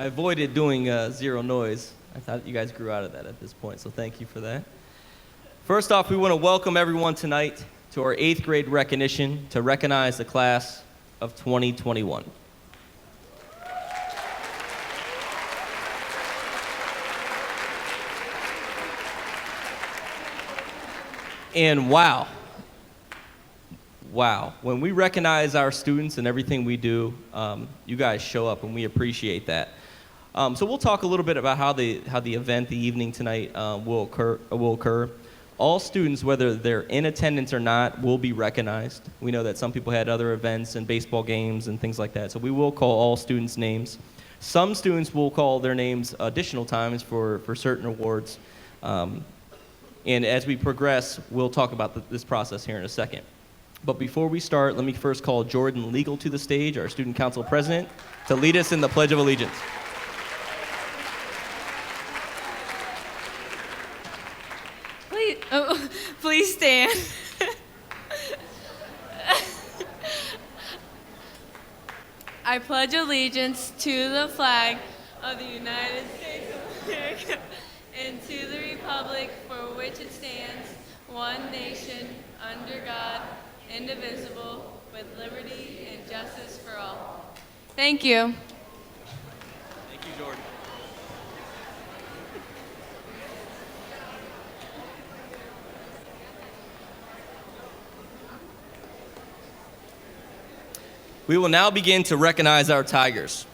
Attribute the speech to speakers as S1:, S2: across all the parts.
S1: I avoided doing zero noise. I thought you guys grew out of that at this point, so thank you for that. First off, we want to welcome everyone tonight to our 8th grade recognition to recognize the class of 2021. And wow, when we recognize our students and everything we do, you guys show up and we appreciate that. So we'll talk a little bit about how the event, the evening tonight will occur. All students, whether they're in attendance or not, will be recognized. We know that some people had other events and baseball games and things like that, so we will call all students' names. Some students will call their names additional times for certain awards. And as we progress, we'll talk about this process here in a second. But before we start, let me first call Jordan Legal to the stage, our student council president, to lead us in the Pledge of Allegiance.
S2: Please stand. I pledge allegiance to the flag of the United States of America and to the republic for which it stands, one nation, under God, indivisible, with liberty and justice for all. Thank you.
S1: Thank you, Jordan. We will now begin to recognize our Tigers.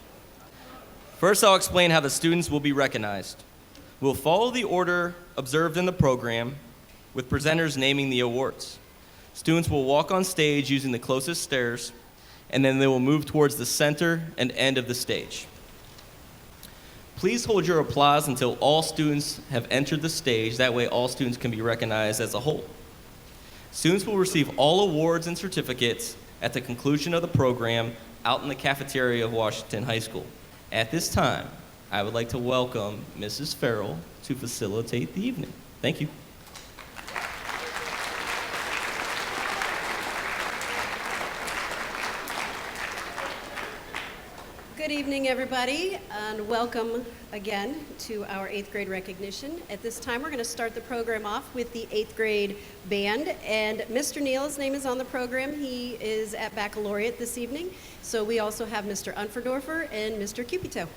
S1: First, I'll explain how the students will be recognized. We'll follow the order observed in the program, with presenters naming the awards. Students will walk on stage using the closest stairs, and then they will move towards the center and end of the stage. Please hold your applause until all students have entered the stage. That way, all students can be recognized as a whole. Students will receive all awards and certificates at the conclusion of the program out in the cafeteria of Washington High School. At this time, I would like to welcome Mrs. Farrell to facilitate the evening. Thank you.
S3: Good evening, everybody, and welcome again to our 8th grade recognition. At this time, we're going to start the program off with the 8th grade band, and Mr. Neal's name is on the program. He is at baccalaureate this evening, so we also have Mr. Unferdorfer and Mr. Cupito.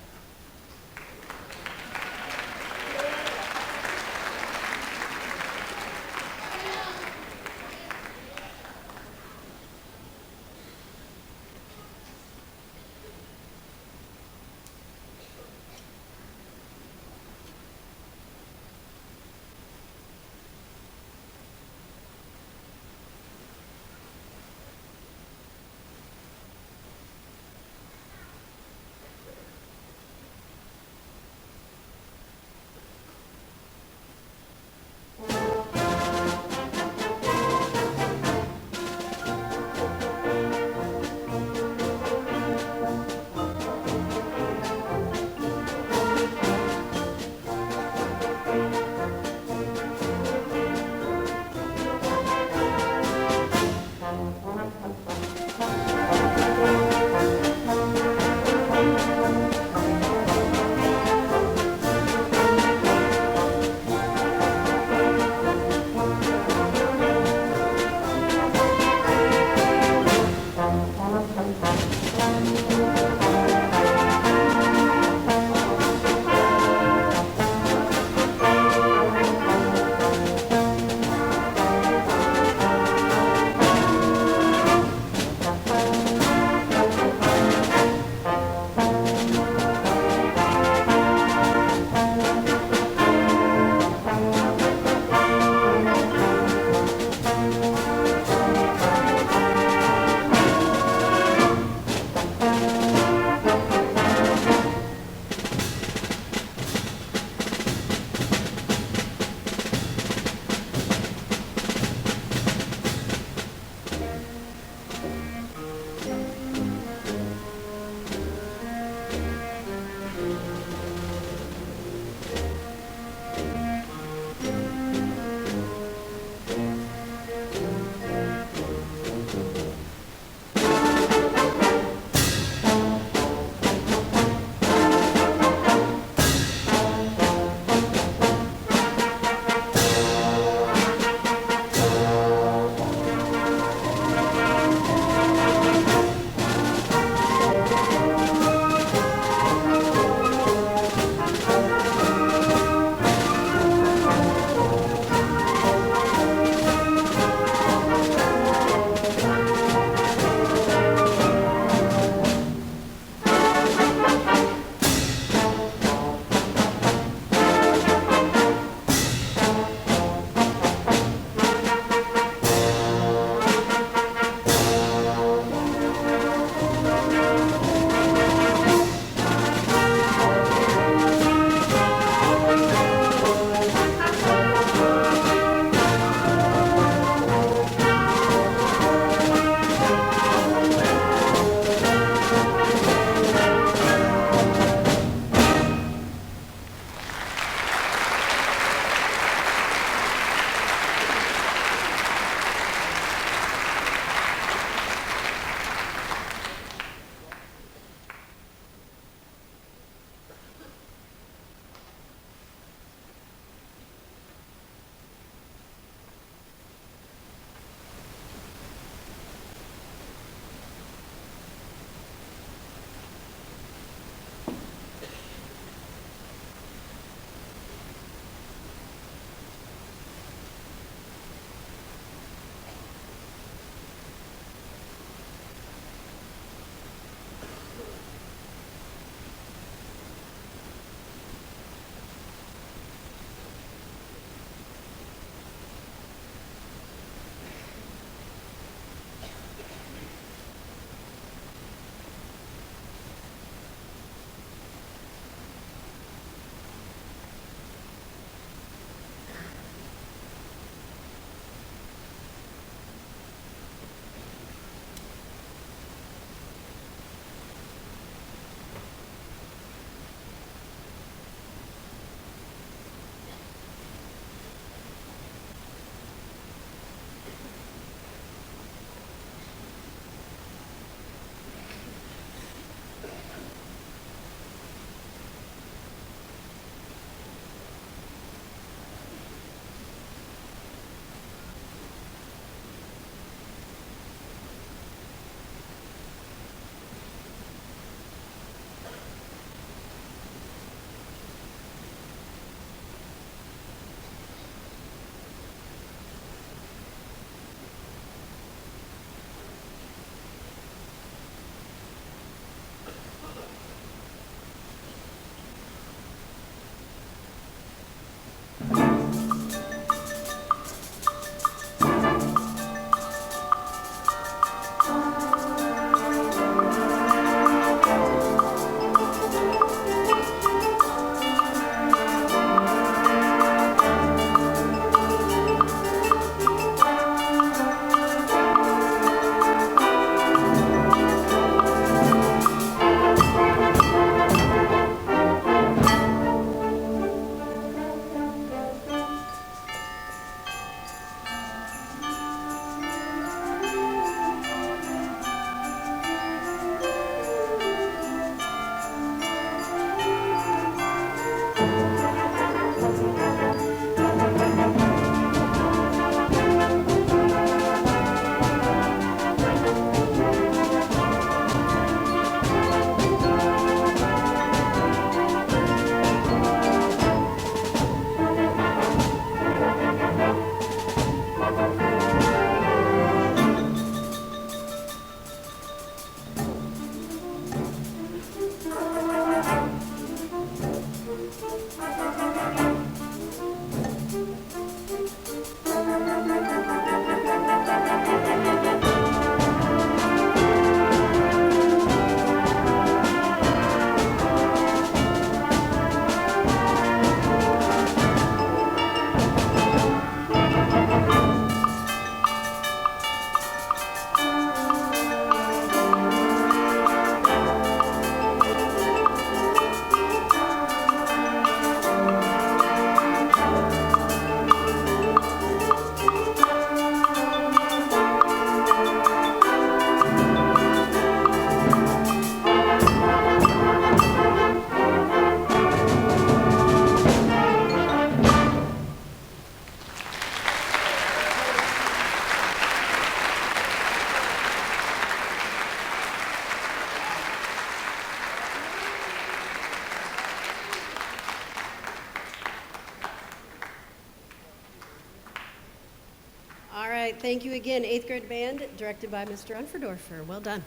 S3: thank you again, 8th grade band, directed by Mr. Unferdorfer. Well done.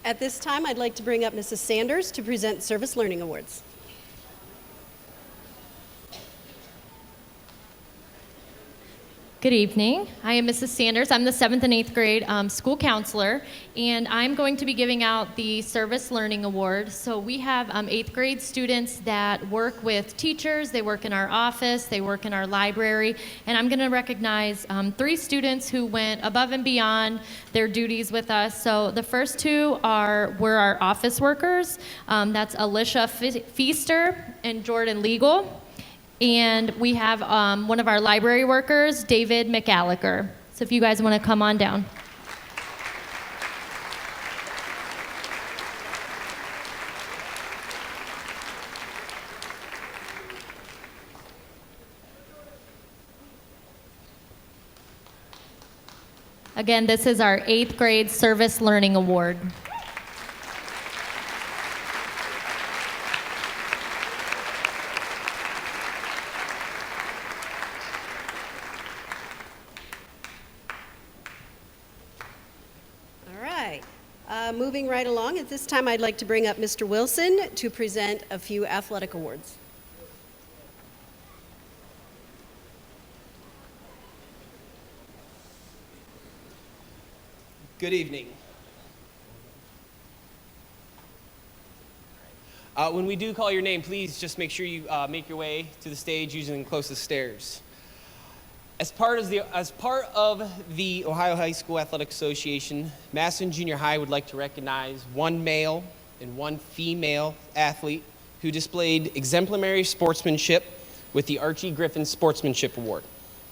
S3: At this time, I'd like to bring up Mrs. Sanders to present Service Learning Awards.
S4: Good evening. I am Mrs. Sanders. I'm the 7th and 8th grade school counselor, and I'm going to be giving out the Service Learning Award. So we have 8th grade students that work with teachers, they work in our office, they work in our library, and I'm going to recognize 3 students who went above and beyond their duties with us. So the first 2 were our office workers. That's Alicia Feaster and Jordan Legal. And we have one of our library workers, David McAlliker. So if you guys want to come on down. Again, this is our 8th grade Service Learning Award.
S3: Moving right along, at this time I'd like to bring up Mr. Wilson to present a few athletic awards.
S5: Good evening. When we do call your name, please just make sure you make your way to the stage using the closest stairs. As part of the Ohio High School Athletic Association, Massillon Junior High would like to recognize 1 male and 1 female athlete who displayed exemplary sportsmanship with the Archie Griffin Sportsmanship Award.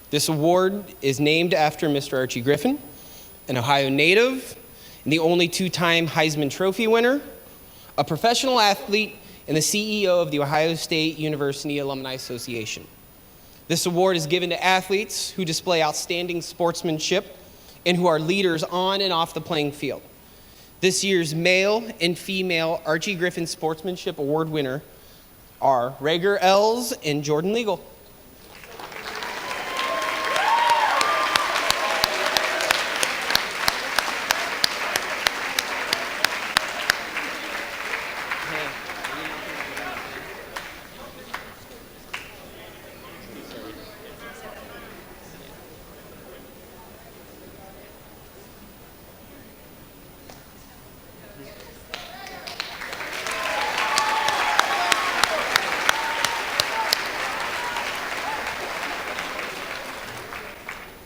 S5: This award is named after Mr. Archie Griffin, an Ohio native and the only 2-time Heisman Trophy winner, a professional athlete, and the CEO of the Ohio State University Alumni Association. This award is given to athletes who display outstanding sportsmanship and who are leaders on and off the playing field. This year's male and female Archie Griffin Sportsmanship Award winner are Rager Els and Jordan Legal.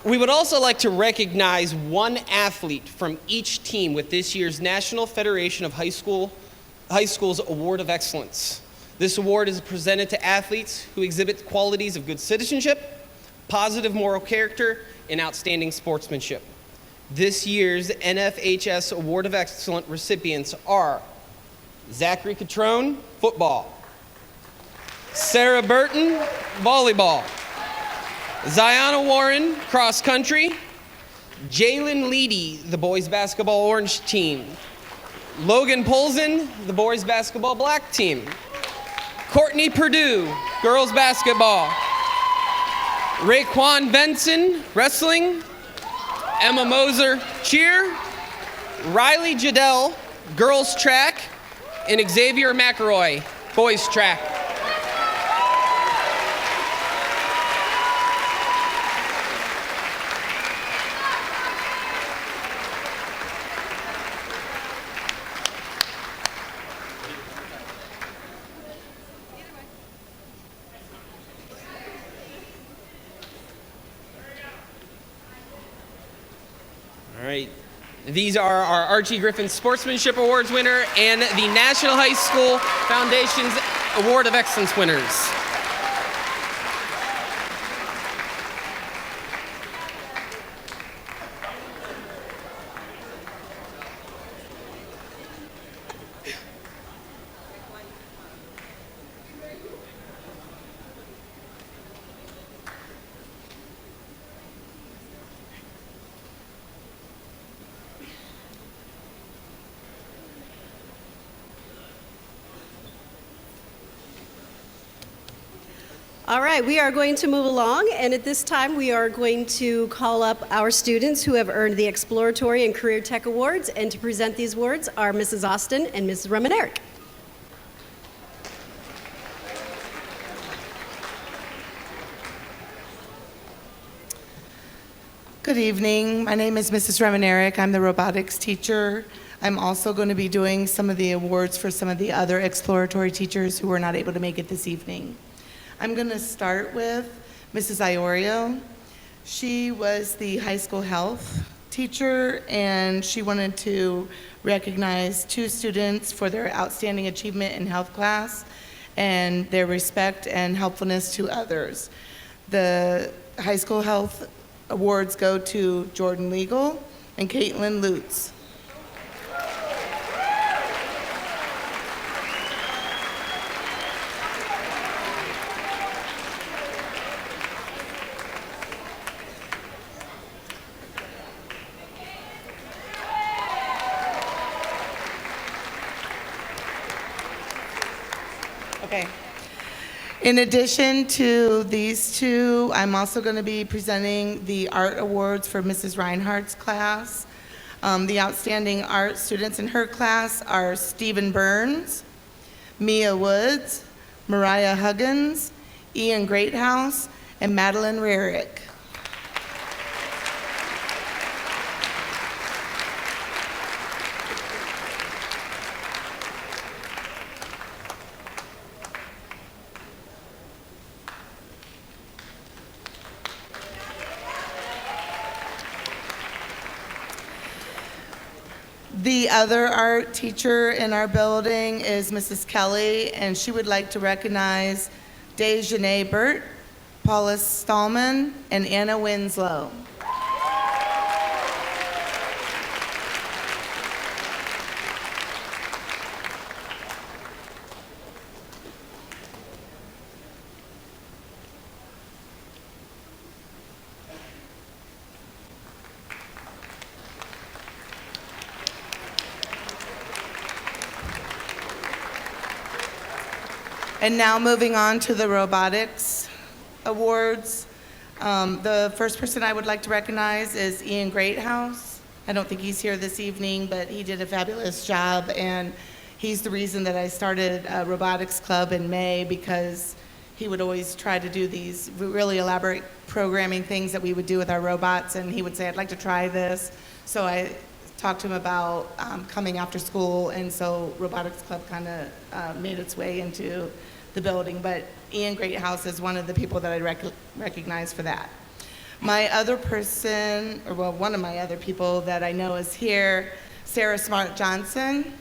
S5: We would also like to recognize 1 athlete from each team with this year's National Federation of High Schools Award of Excellence. This award is presented to athletes who exhibit qualities of good citizenship, positive moral character, and outstanding sportsmanship. This year's NFHS Award of Excellence recipients are Zachary Catrone, football; Sarah Burton, volleyball; Ziona Warren, cross country; Jalen Leedy, the boys basketball orange team; Logan Polson, the boys basketball black team; Courtney Purdue, girls basketball; Raekwon Benson, wrestling; Emma Moser, cheer; Riley Jadell, girls track; and Xavier McElroy, boys track. All right. These are our Archie Griffin Sportsmanship Awards winner and the National High School Foundation's Award of Excellence winners.
S3: All right, we are going to move along, and at this time we are going to call up our students who have earned the Exploratory and Career Tech Awards, and to present these awards are Mrs. Austin and Mrs. Remenerick.
S6: Good evening. My name is Mrs. Remenerick. I'm the robotics teacher. I'm also going to be doing some of the awards for some of the other exploratory teachers who were not able to make it this evening. I'm going to start with Mrs. Iorio. She was the high school health teacher, and she wanted to recognize 2 students for their outstanding achievement in health class and their respect and helpfulness to others. The high school health awards go to Jordan Legal and Caitlin Lutz. Okay. In addition to these 2, I'm also going to be presenting the art awards for Mrs. Reinhardt's class. The outstanding art students in her class are Stephen Burns, Mia Woods, Mariah Huggins, Ian Greathouse, and Madeline Rarick. The other art teacher in our building is Mrs. Kelly, and she would like to recognize Dejanay Burt, Paula Stallman, and Anna Winslow. And now moving on to the robotics awards. The first person I would like to recognize is Ian Greathouse. I don't think he's here this evening, but he did a fabulous job, and he's the reason that I started a robotics club in May, because he would always try to do these really elaborate programming things that we would do with our robots, and he would say, I'd like to try this. So I talked to him about coming after school, and so robotics club kind of made its way into the building. But Ian Greathouse is one of the people that I recognize for that. My other person, or well, one of my other people that I know is here, Sarah Smart Johnson.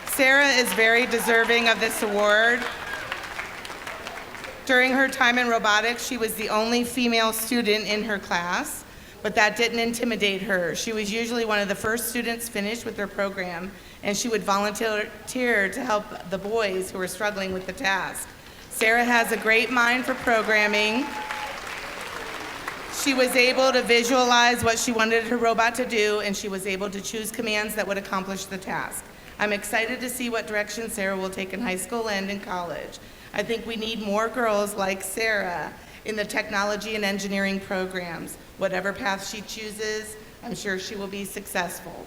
S6: Sarah is very deserving of this award. During her time in robotics, she was the only female student in her class, but that didn't intimidate her. She was usually one of the first students finished with their program, and she would volunteer to help the boys who were struggling with the task. Sarah has a great mind for programming. She was able to visualize what she wanted her robot to do, and she was able to choose commands that would accomplish the task. I'm excited to see what direction Sarah will take in high school and in college. I think we need more girls like Sarah in the technology and engineering programs. Whatever path she chooses, I'm sure she will be successful.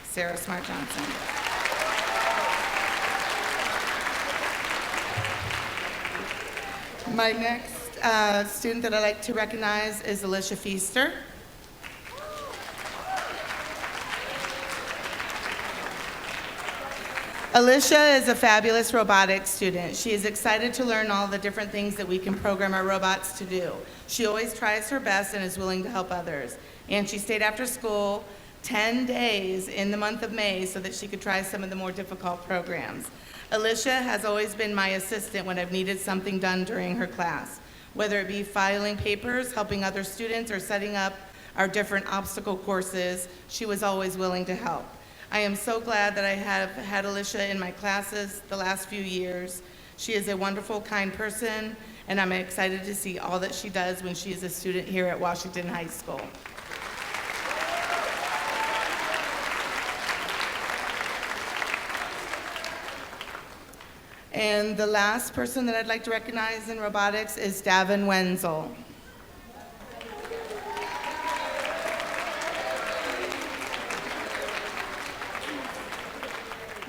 S6: Sarah Smart Johnson. My next student that I'd like to recognize is Alicia Feaster. Alicia is a fabulous robotics student. She is excited to learn all the different things that we can program our robots to do. She always tries her best and is willing to help others. And she stayed after school 10 days in the month of May so that she could try some of the more difficult programs. Alicia has always been my assistant when I've needed something done during her class, whether it be filing papers, helping other students, or setting up our different obstacle courses. She was always willing to help. I am so glad that I have had Alicia in my classes the last few years. She is a wonderful, kind person, and I'm excited to see all that she does when she is a student here at Washington High School. And the last person that I'd like to recognize in robotics is Davin Wenzel.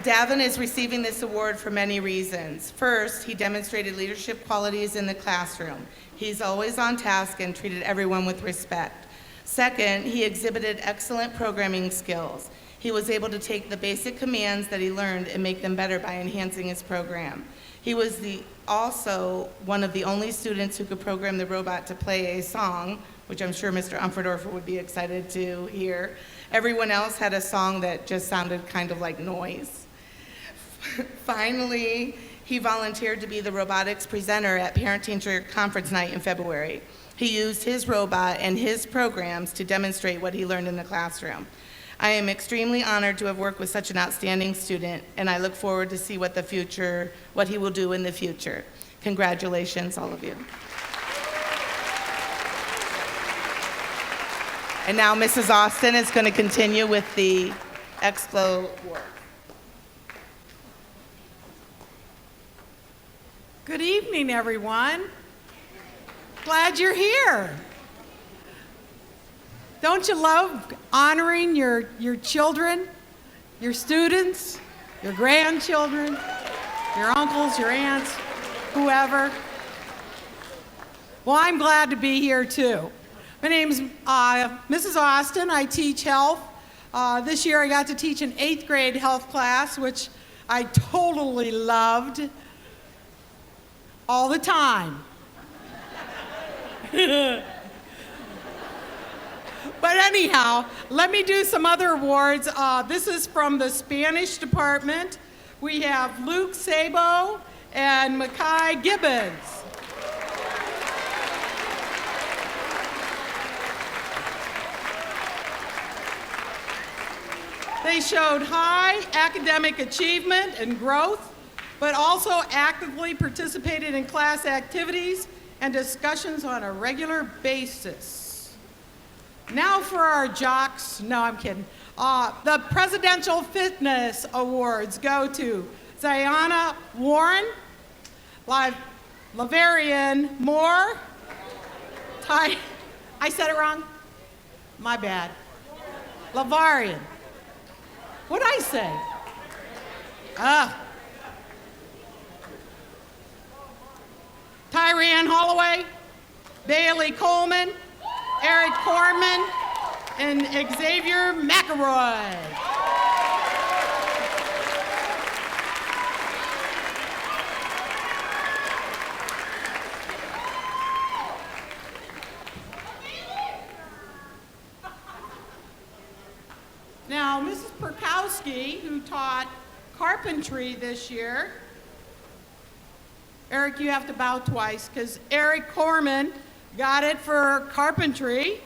S6: Davin is receiving this award for many reasons. First, he demonstrated leadership qualities in the classroom. He's always on task and treated everyone with respect. Second, he exhibited excellent programming skills. He was able to take the basic commands that he learned and make them better by enhancing his program. He was also one of the only students who could program the robot to play a song, which I'm sure Mr. Umferdorfer would be excited to hear. Everyone else had a song that just sounded kind of like noise. Finally, he volunteered to be the robotics presenter at Parent-Teacher Conference Night in February. He used his robot and his programs to demonstrate what he learned in the classroom. I am extremely honored to have worked with such an outstanding student, and I look forward to see what he will do in the future. Congratulations, all of you. And now Mrs. Austin is going to continue with the Explo Award.
S7: Good evening, everyone. Glad you're here. Don't you love honoring your children, your students, your grandchildren, your uncles, your aunts, whoever? Well, I'm glad to be here too. My name's Mrs. Austin. I teach health. This year I got to teach an 8th grade health class, which I totally loved all the time. But anyhow, let me do some other awards. This is from the Spanish department. We have Luke Sabo and Makai Gibbons. They showed high academic achievement and growth, but also actively participated in class activities and discussions on a regular basis. Now for our jocks. No, I'm kidding. The Presidential Fitness Awards go to Ziana Warren, Lavarian Moore, I said it wrong? My bad. Lavarian. What'd I say? Tyrianne Holloway, Bailey Coleman, Eric Corman, and Xavier McElroy. Now, Mrs. Perkowski, who taught carpentry this year, Eric, you have to bow twice, because Eric Corman got it for carpentry.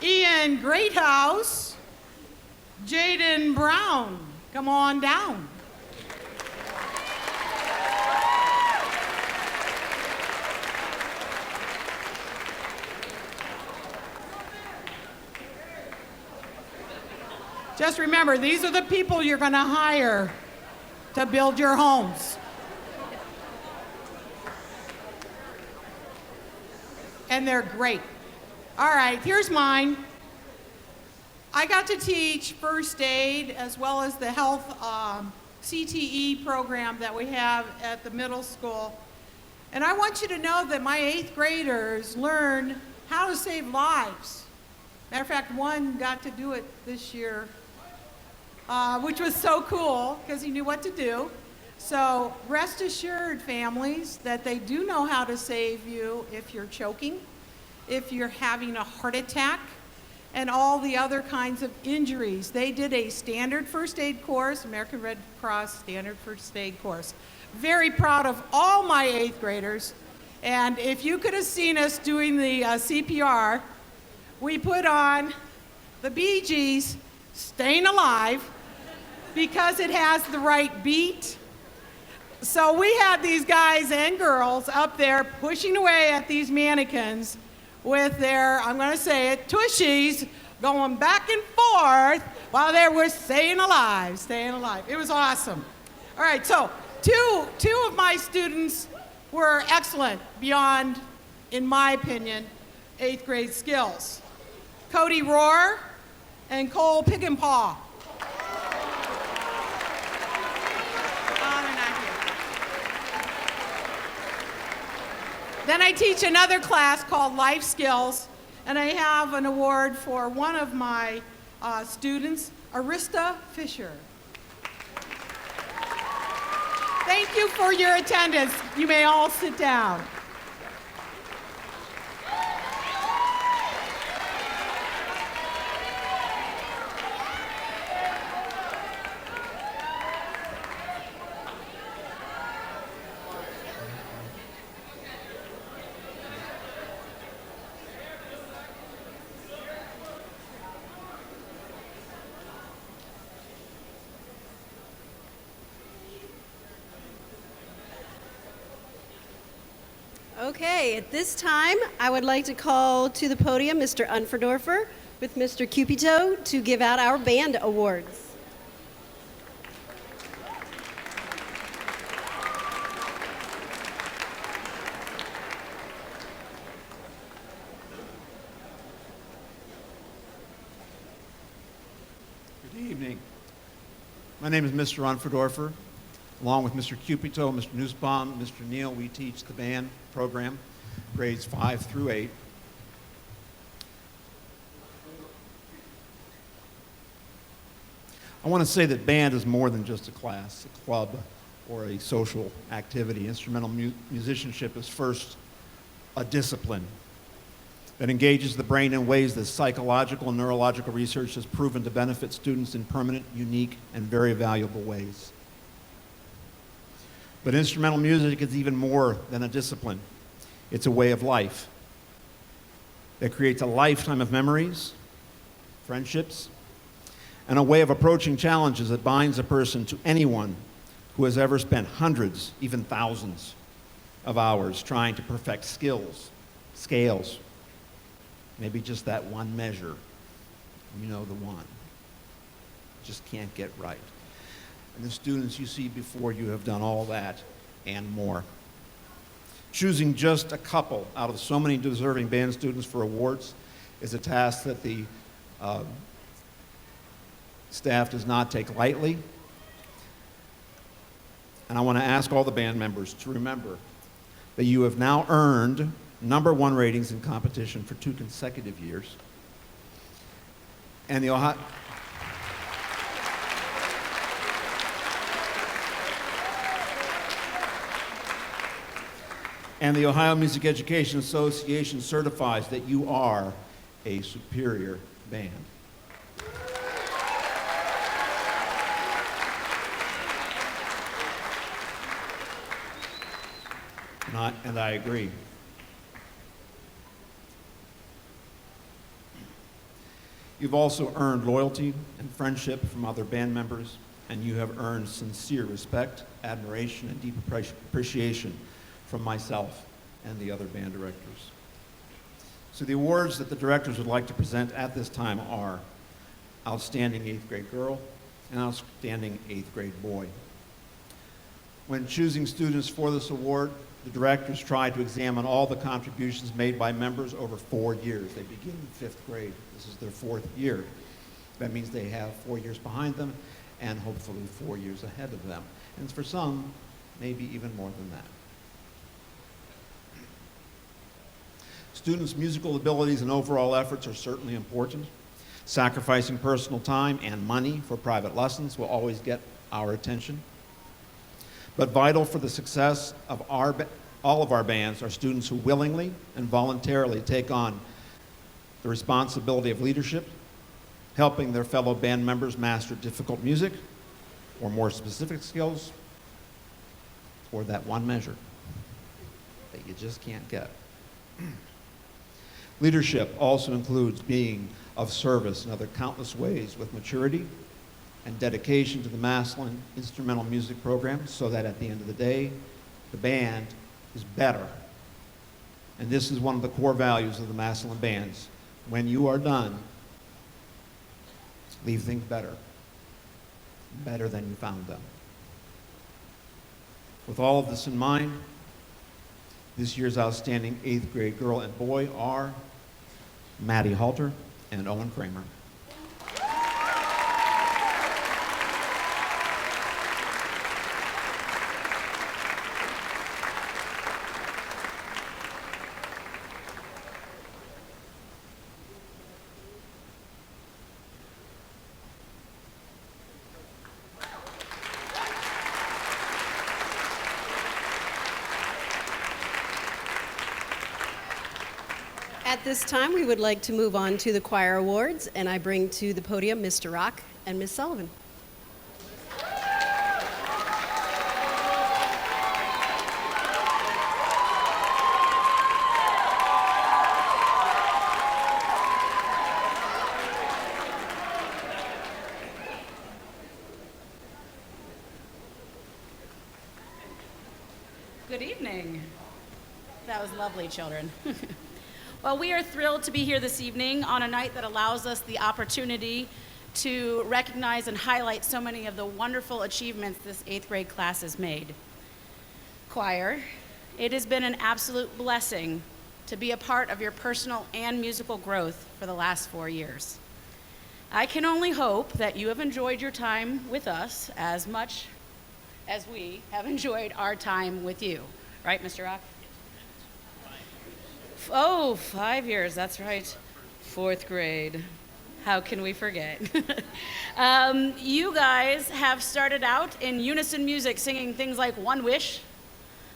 S7: Ian Greathouse, Jaden Brown, come on down. Just remember, these are the people you're going to hire to build your homes. And they're great. All right, here's mine. I got to teach first aid as well as the health CTE program that we have at the middle school. And I want you to know that my 8th graders learned how to save lives. Matter of fact, one got to do it this year, which was so cool because he knew what to do. So rest assured, families, that they do know how to save you if you're choking, if you're having a heart attack, and all the other kinds of injuries. They did a standard first aid course, American Red Cross standard first aid course. Very proud of all my 8th graders. And if you could have seen us doing the CPR, we put on the Bee Gees' Staying Alive because it has the right beat. So we had these guys and girls up there pushing away at these mannequins with their, I'm going to say it, tushies going back and forth while they were staying alive, staying alive. It was awesome. All right, so two of my students were excellent beyond, in my opinion, 8th grade skills. Cody Rohr and Cole Pigginpaw. Then I teach another class called Life Skills, and I have an award for one of my students, Arista Fisher. Thank you for your attendance. You may all sit down.
S3: Okay, at this time, I would like to call to the podium Mr. Unferdorfer with Mr. Cupito to give out our band awards.
S8: Good evening. My name is Mr. Unferdorfer. Along with Mr. Cupito, Mr. Nussbaum, Mr. Neal, we teach the band program, grades 5 through 8. I want to say that band is more than just a class, a club, or a social activity. Instrumental musicianship is first a discipline that engages the brain in ways that psychological and neurological research has proven to benefit students in permanent, unique, and very valuable ways. But instrumental music is even more than a discipline. It's a way of life that creates a lifetime of memories, friendships, and a way of approaching challenges that binds a person to anyone who has ever spent hundreds, even thousands, of hours trying to perfect skills, scales, maybe just that one measure. You know, the one. Just can't get right. And the students you see before you have done all that and more. Choosing just a couple out of so many deserving band students for awards is a task that the staff does not take lightly. And I want to ask all the band members to remember that you have now earned #1 ratings in competition for 2 consecutive years. And the Ohio... And the Ohio Music Education Association certifies that you are a superior band. And I agree. You've also earned loyalty and friendship from other band members, and you have earned sincere respect, admiration, and deep appreciation from myself and the other band directors. So the awards that the directors would like to present at this time are Outstanding 8th Grade Girl and Outstanding 8th Grade Boy. When choosing students for this award, the directors try to examine all the contributions made by members over 4 years. They begin in 5th grade. This is their 4th year. That means they have 4 years behind them and hopefully 4 years ahead of them. And for some, maybe even more than that. Students' musical abilities and overall efforts are certainly important. Sacrificing personal time and money for private lessons will always get our attention. But vital for the success of all of our bands are students who willingly and voluntarily take on the responsibility of leadership, helping their fellow band members master difficult music or more specific skills, or that one measure that you just can't get. Leadership also includes being of service in other countless ways with maturity and dedication to the Massillon instrumental music program so that at the end of the day, the band is better. And this is one of the core values of the Massillon bands. When you are done, leave things better than you found them. With all of this in mind, this year's outstanding 8th grade girl and boy are Maddie Halter and Owen Kramer.
S3: At this time, we would like to move on to the choir awards, and I bring to the podium Mr. Rock and Ms. Sullivan.
S9: Good evening. That was lovely, children. Well, we are thrilled to be here this evening on a night that allows us the opportunity to recognize and highlight so many of the wonderful achievements this 8th grade class has made. Choir, it has been an absolute blessing to be a part of your personal and musical growth for the last 4 years. I can only hope that you have enjoyed your time with us as much as we have enjoyed our time with you. Right, Mr. Rock? Oh, 5 years, that's right. 4th grade. How can we forget? You guys have started out in unison music, singing things like One Wish,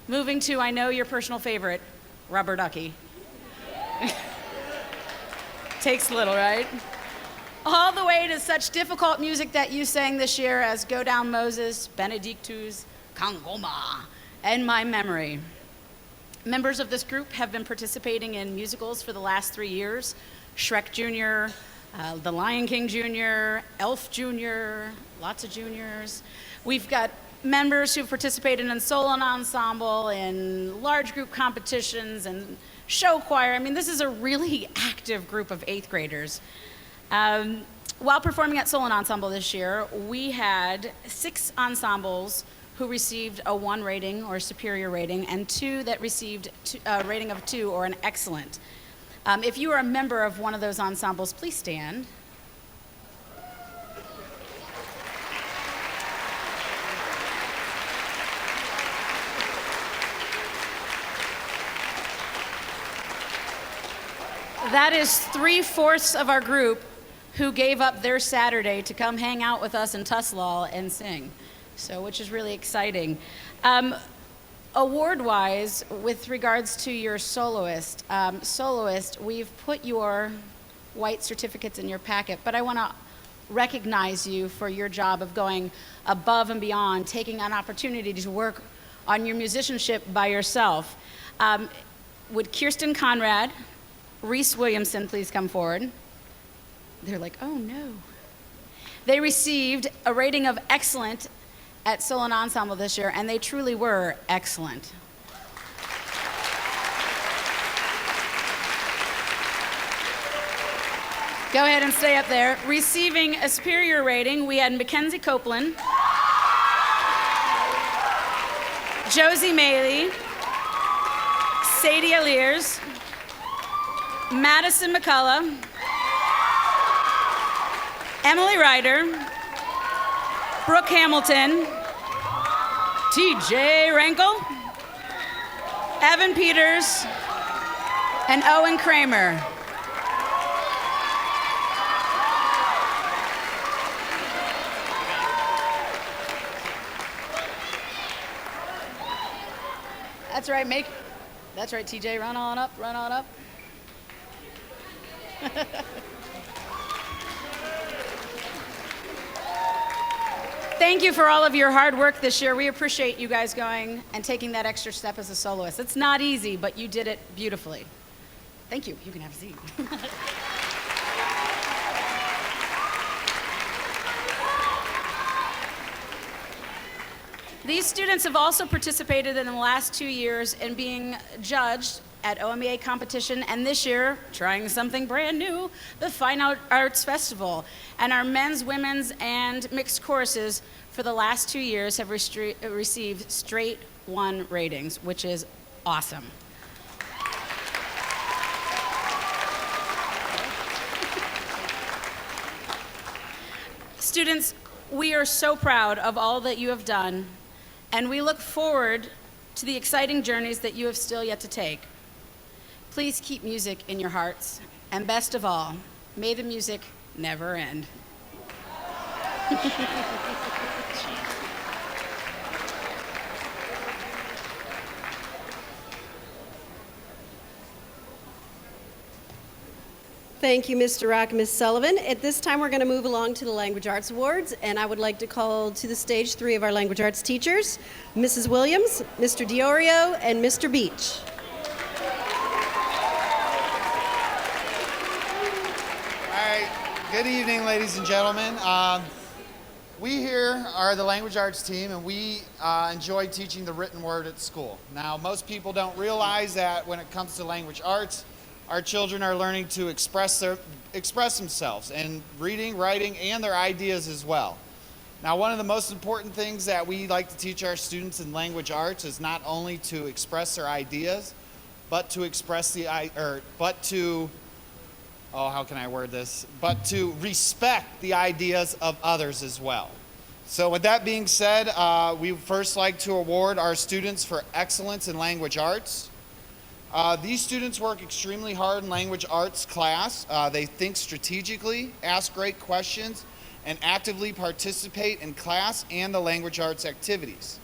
S9: moving to, I know, your personal favorite, Rubber Ducky. Takes little, right? All the way to such difficult music that you sang this year as Go Down Moses, Benedictus, Kangoma, and My Memory. Members of this group have been participating in musicals for the last 3 years. Shrek Jr., The Lion King Jr., Elf Jr., lots of juniors. We've got members who've participated in solo and ensemble, in large group competitions, and show choir. I mean, this is a really active group of 8th graders. While performing at solo and ensemble this year, we had 6 ensembles who received a 1 rating or superior rating, and 2 that received a rating of 2 or an excellent. If you are a member of one of those ensembles, please stand. That is 3/4 of our group who gave up their Saturday to come hang out with us in Tuslaw and sing. So, which is really exciting. Award-wise, with regards to your soloist, we've put your white certificates in your packet, but I want to recognize you for your job of going above and beyond, taking an opportunity to work on your musicianship by yourself. Would Kirsten Conrad, Reese Williamson please come forward? They're like, oh no. They received a rating of excellent at solo and ensemble this year, and they truly were excellent. Go ahead and stay up there. Receiving a superior rating, we had Mackenzie Copeland, Josie Maley, Sadie Aliers, Madison McCullough, Emily Ryder, Brooke Hamilton, TJ Rankle, Evan Peters, and Owen Kramer. That's right, that's right, TJ, run on up, run on up. Thank you for all of your hard work this year. We appreciate you guys going and taking that extra step as a soloist. It's not easy, but you did it beautifully. Thank you. You can have a seat. These students have also participated in the last 2 years in being judged at OMEA competition, and this year, trying something brand new, the Fine Arts Festival. And our men's, women's, and mixed choruses for the last 2 years have received straight 1 ratings, which is awesome. Students, we are so proud of all that you have done, and we look forward to the exciting journeys that you have still yet to take. Please keep music in your hearts, and best of all, may the music never end.
S3: Thank you, Mr. Rock and Ms. Sullivan. At this time, we're going to move along to the Language Arts Awards, and I would like to call to the stage 3 of our language arts teachers, Mrs. Williams, Mr. Diorio, and Mr. Beach.
S10: All right, good evening, ladies and gentlemen. We here are the language arts team, and we enjoy teaching the written word at school. Now, most people don't realize that when it comes to language arts, our children are learning to express themselves in reading, writing, and their ideas as well. Now, one of the most important things that we like to teach our students in language arts is not only to express their ideas, but to respect the ideas of others as well. So with that being said, we would first like to award our students for excellence in language arts. These students work extremely hard in language arts class. They think strategically, ask great questions, and actively participate in class and the language arts activities.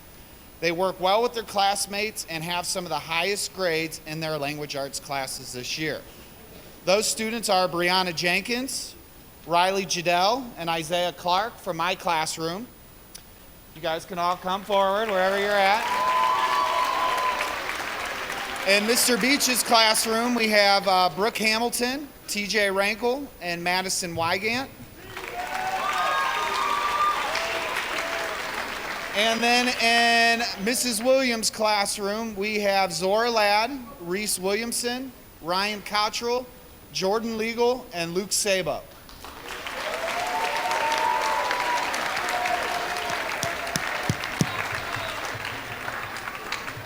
S10: They work well with their classmates and have some of the highest grades in their language arts classes this year. Those students are Brianna Jenkins, Riley Jadell, and Isaiah Clark from my classroom. You guys can all come forward wherever you're at. In Mr. Beach's classroom, we have Brooke Hamilton, TJ Rankle, and Madison Wygant. And then in Mrs. Williams' classroom, we have Zora Ladd, Reese Williamson, Ryan Cottrell, Jordan Legal, and Luke Sabo.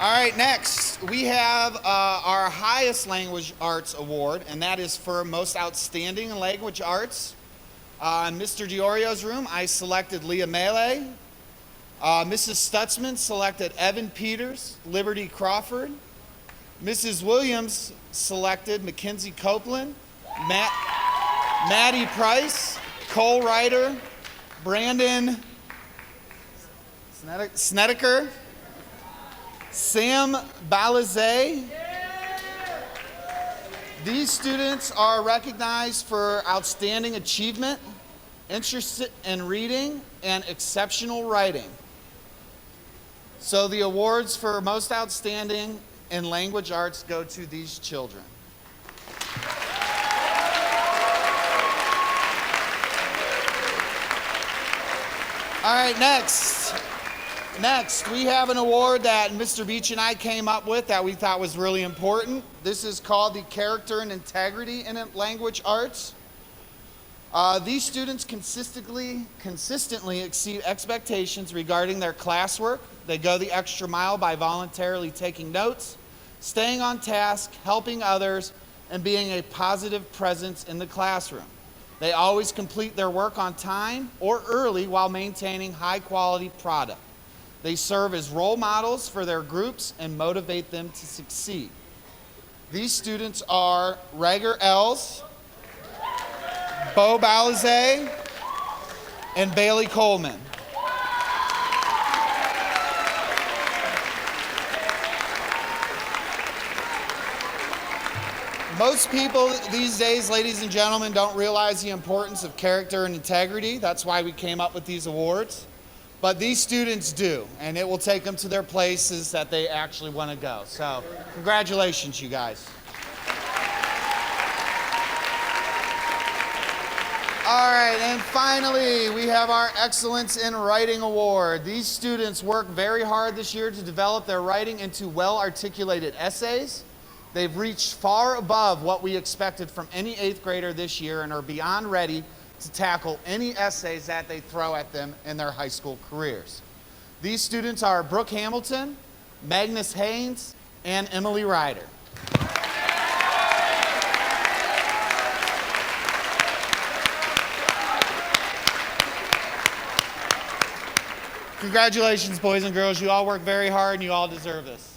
S10: All right, next we have our highest language arts award, and that is for most outstanding in language arts. In Mr. Diorio's room, I selected Leah Melee. Mrs. Stutzman selected Evan Peters, Liberty Crawford. Mrs. Williams selected Mackenzie Copeland, Maddie Price, Cole Ryder, Brandon Snedeker, Sam Balizé. These students are recognized for outstanding achievement, interest in reading, and exceptional writing. So the awards for most outstanding in language arts go to these children. All right, next, we have an award that Mr. Beach and I came up with that we thought was really important. This is called the Character and Integrity in Language Arts. These students consistently exceed expectations regarding their classwork. They go the extra mile by voluntarily taking notes, staying on task, helping others, and being a positive presence in the classroom. They always complete their work on time or early while maintaining high-quality product. They serve as role models for their groups and motivate them to succeed. These students are Rager Els, Bo Balizé, and Bailey Coleman. Most people these days, ladies and gentlemen, don't realize the importance of character and integrity. That's why we came up with these awards. But these students do, and it will take them to their places that they actually want to go. So, congratulations, you guys. All right, and finally, we have our Excellence in Writing Award. These students worked very hard this year to develop their writing into well-articulated essays. They've reached far above what we expected from any 8th grader this year and are beyond ready to tackle any essays that they throw at them in their high school careers. These students are Brooke Hamilton, Magnus Haynes, and Emily Ryder. Congratulations, boys and girls. You all work very hard and you all deserve this.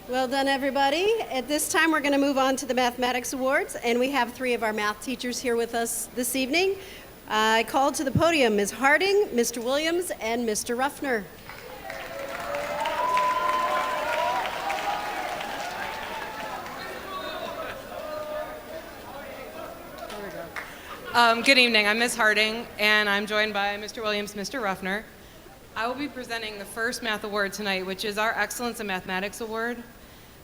S3: Well done, everybody. At this time, we're going to move on to the Mathematics Awards, and we have 3 of our math teachers here with us this evening. I call to the podium Ms. Harding, Mr. Williams, and Mr. Ruffner.
S11: Good evening. I'm Ms. Harding, and I'm joined by Mr. Williams, Mr. Ruffner. I will be presenting the first math award tonight, which is our Excellence in Mathematics Award.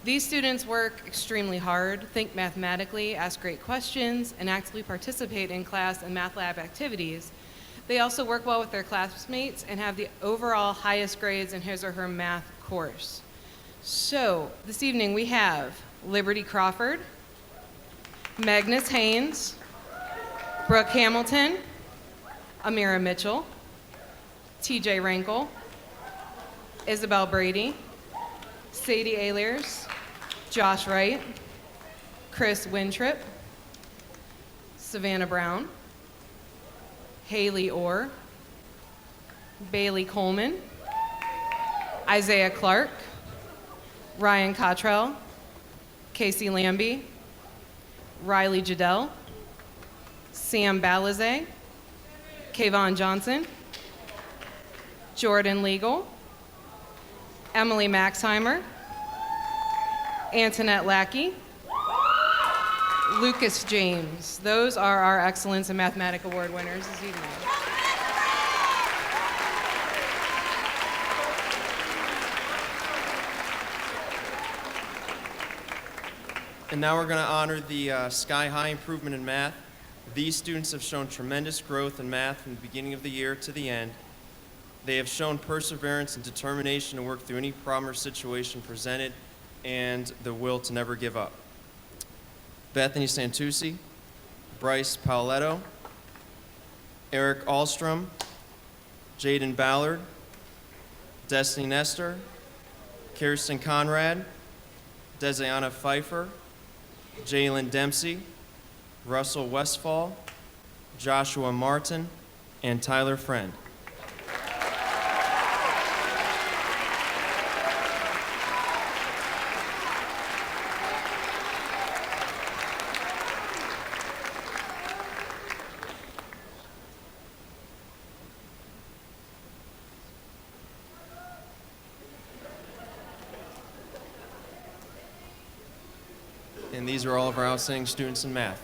S11: These students work extremely hard, think mathematically, ask great questions, and actively participate in class and math lab activities. They also work well with their classmates and have the overall highest grades in his or her math course. So, this evening we have Liberty Crawford, Magnus Haynes, Brooke Hamilton, Amira Mitchell, TJ Rankle, Isabel Brady, Sadie Ayers, Josh Wright, Chris Wintrip, Savannah Brown, Haley Orr, Bailey Coleman, Isaiah Clark, Ryan Cottrell, Casey Lambie, Riley Jadell, Sam Balizay, Kayvon Johnson, Jordan Legal, Emily Maxheimer, Antoinette Lackey, Lucas James. Those are our Excellence in Mathematics Award winners this evening.
S12: And now we're going to honor the Sky High Improvement in Math. These students have shown tremendous growth in math from the beginning of the year to the end. They have shown perseverance and determination to work through any problem or situation presented and the will to never give up. Bethany Santucci, Bryce Pauletto, Eric Ahlstrom, Jaden Ballard, Destiny Nestor, Kirsten Conrad, Desiana Pfeiffer, Jalen Dempsey, Russell Westfall, Joshua Martin, and Tyler Friend. And these are all of our outstanding students in math.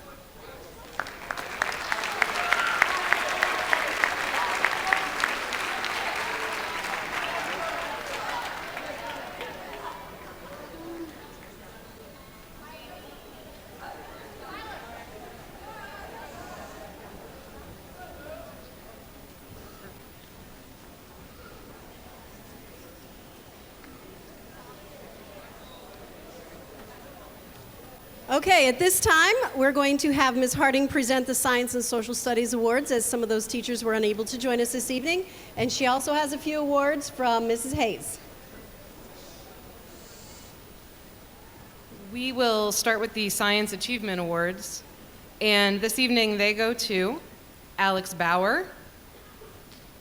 S3: Okay, at this time, we're going to have Ms. Harding present the Science and Social Studies Awards, as some of those teachers were unable to join us this evening. And she also has a few awards from Mrs. Hayes.
S11: We will start with the Science Achievement Awards. And this evening they go to Alex Bauer,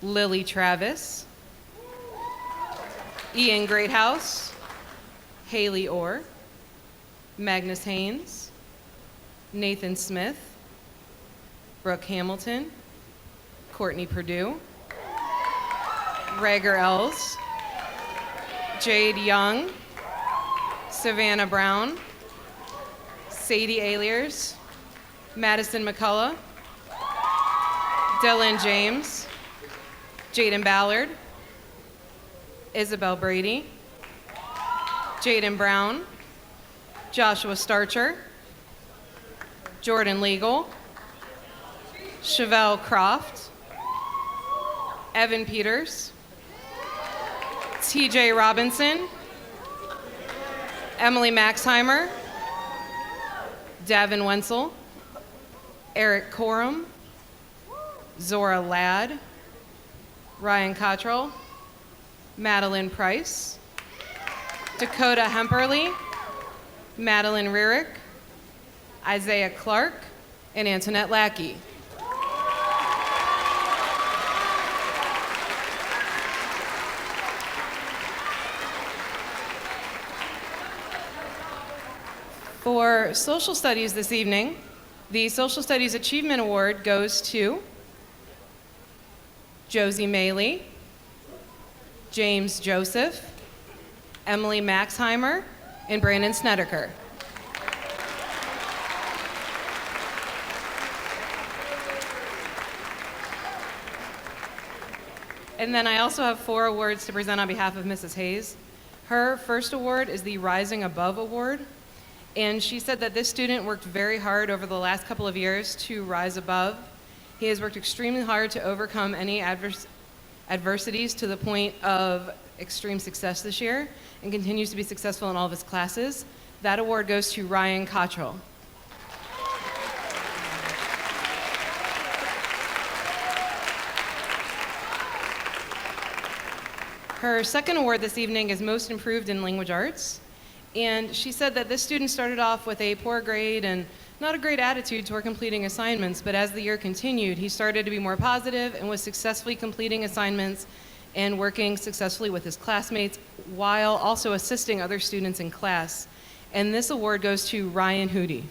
S11: Lily Travis, Ian Greathouse, Haley Orr, Magnus Haynes, Nathan Smith, Brooke Hamilton, Courtney Purdue, Rager Els, Jade Young, Savannah Brown, Sadie Ayers, Madison McCullough, Dylan James, Jaden Ballard, Isabel Brady, Jaden Brown, Joshua Starcher, Jordan Legal, Chevelle Croft, Evan Peters, TJ Robinson, Emily Maxheimer, Davin Wenzel, Eric Corum, Zora Ladd, Ryan Cottrell, Madeline Price, Dakota Hemperly, Madeline Rierick, Isaiah Clark, and Antoinette Lackey. For social studies this evening, the Social Studies Achievement Award goes to Josie Maley, James Joseph, Emily Maxheimer, and Brandon Snedeker. And then I also have 4 awards to present on behalf of Mrs. Hayes. Her first award is the Rising Above Award. And she said that this student worked very hard over the last couple of years to rise above. He has worked extremely hard to overcome any adversities to the point of extreme success this year and continues to be successful in all of his classes. That award goes to Ryan Cottrell. Her second award this evening is Most Improved in Language Arts. And she said that this student started off with a poor grade and not a great attitude toward completing assignments, but as the year continued, he started to be more positive and was successfully completing assignments and working successfully with his classmates while also assisting other students in class. And this award goes to Ryan Hootie.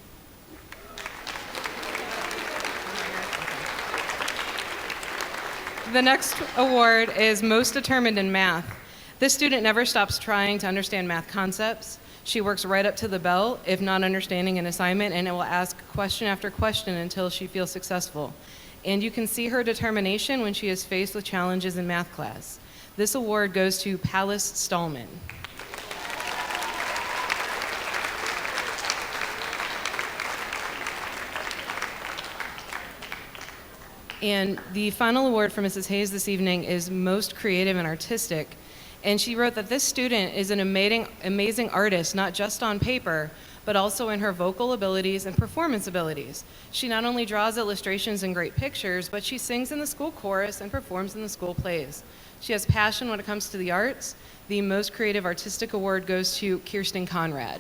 S11: The next award is Most Determined in Math. This student never stops trying to understand math concepts. She works right up to the bell, if not understanding an assignment, and it will ask question after question until she feels successful. And you can see her determination when she is faced with challenges in math class. This award goes to Palace Stallman. And the final award for Mrs. Hayes this evening is Most Creative and Artistic. And she wrote that this student is an amazing artist, not just on paper, but also in her vocal abilities and performance abilities. She not only draws illustrations and great pictures, but she sings in the school chorus and performs in the school plays. She has passion when it comes to the arts. The Most Creative Artistic Award goes to Kirsten Conrad.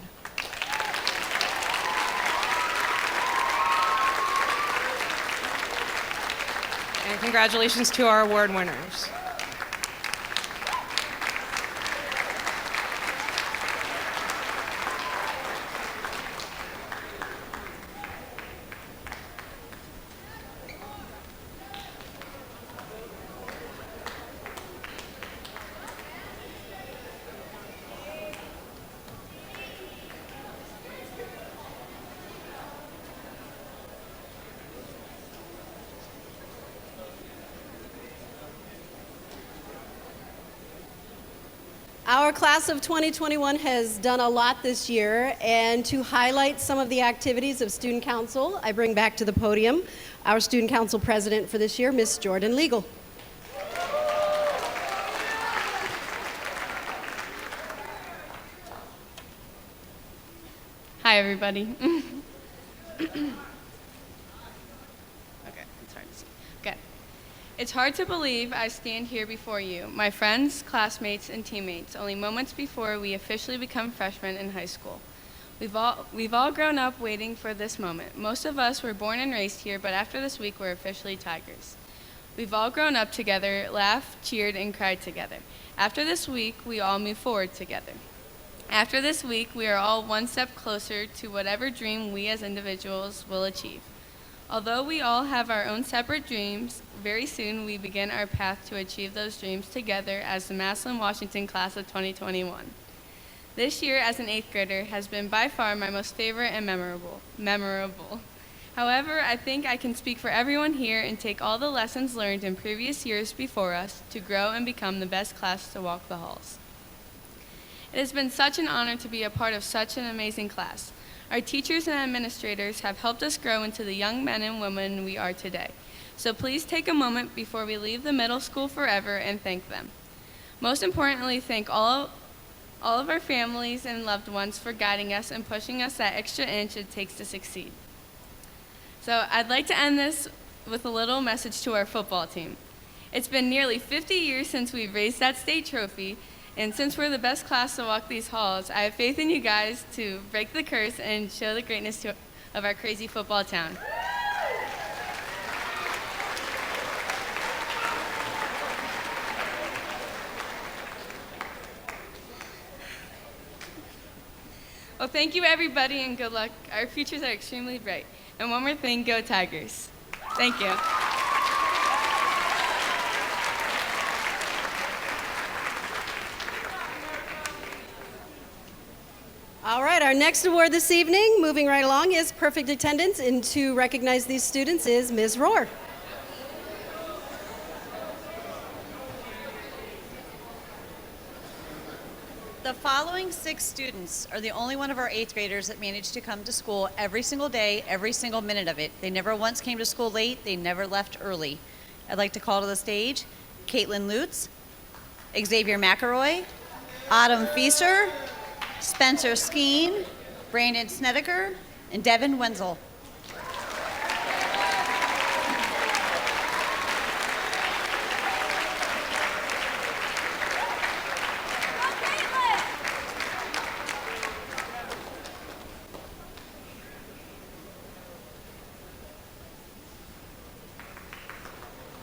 S11: And congratulations to our award winners.
S3: Our class of 2021 has done a lot this year, and to highlight some of the activities of Student Council, I bring back to the podium our Student Council President for this year, Miss Jordan Legal.
S2: Hi, everybody. It's hard to believe I stand here before you, my friends, classmates, and teammates, only moments before we officially become freshmen in high school. We've all grown up waiting for this moment. Most of us were born and raised here, but after this week, we're officially Tigers. We've all grown up together, laughed, cheered, and cried together. After this week, we all move forward together. After this week, we are all one step closer to whatever dream we as individuals will achieve. Although we all have our own separate dreams, very soon we begin our path to achieve those dreams together as the Massillon, Washington class of 2021. This year as an 8th grader has been by far my most favorite and memorable. However, I think I can speak for everyone here and take all the lessons learned in previous years before us to grow and become the best class to walk the halls. It has been such an honor to be a part of such an amazing class. Our teachers and administrators have helped us grow into the young men and women we are today. So please take a moment before we leave the middle school forever and thank them. Most importantly, thank all of our families and loved ones for guiding us and pushing us that extra inch it takes to succeed. So I'd like to end this with a little message to our football team. It's been nearly 50 years since we've raised that state trophy, and since we're the best class to walk these halls, I have faith in you guys to break the curse and show the greatness of our crazy football town. Well, thank you, everybody, and good luck. Our futures are extremely bright. And one more thing, go Tigers. Thank you.
S3: All right, our next award this evening, moving right along, is perfect attendance. And to recognize these students is Ms. Rohr.
S13: The following 6 students are the only one of our 8th graders that managed to come to school every single day, every single minute of it. They never once came to school late. They never left early. I'd like to call to the stage Caitlin Lutz, Xavier McElroy, Autumn Fieser, Spencer Skeen, Brandon Snedeker, and Devin Wenzel.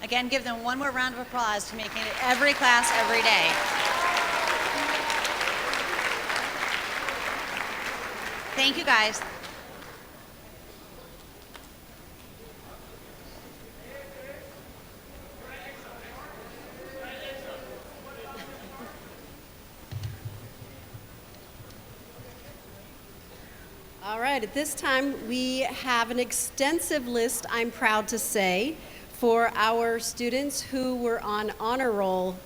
S13: Again, give them one more round of applause to making it every class, every day. Thank you, guys.
S3: All right, at this time, we have an extensive list, I'm proud to say, for our students who were on honor roll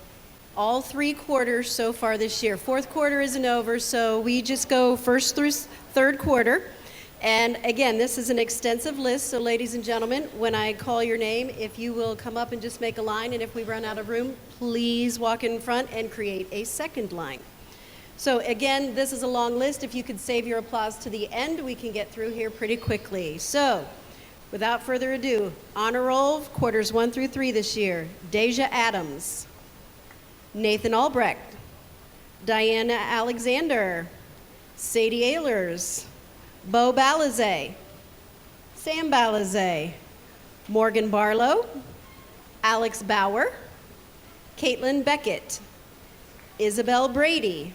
S3: all 3 quarters so far this year. 4th quarter isn't over, so we just go 1st through 3rd quarter. And again, this is an extensive list, so ladies and gentlemen, when I call your name, if you will come up and just make a line, and if we run out of room, please walk in front and create a second line. So again, this is a long list. If you could save your applause to the end, we can get through here pretty quickly. So, without further ado, honor roll, quarters 1 through 3 this year. Deja Adams, Nathan Albrecht, Diana Alexander, Sadie Ehlers, Bo Balizay, Sam Balizay, Morgan Barlow, Alex Bauer, Caitlin Beckett, Isabel Brady,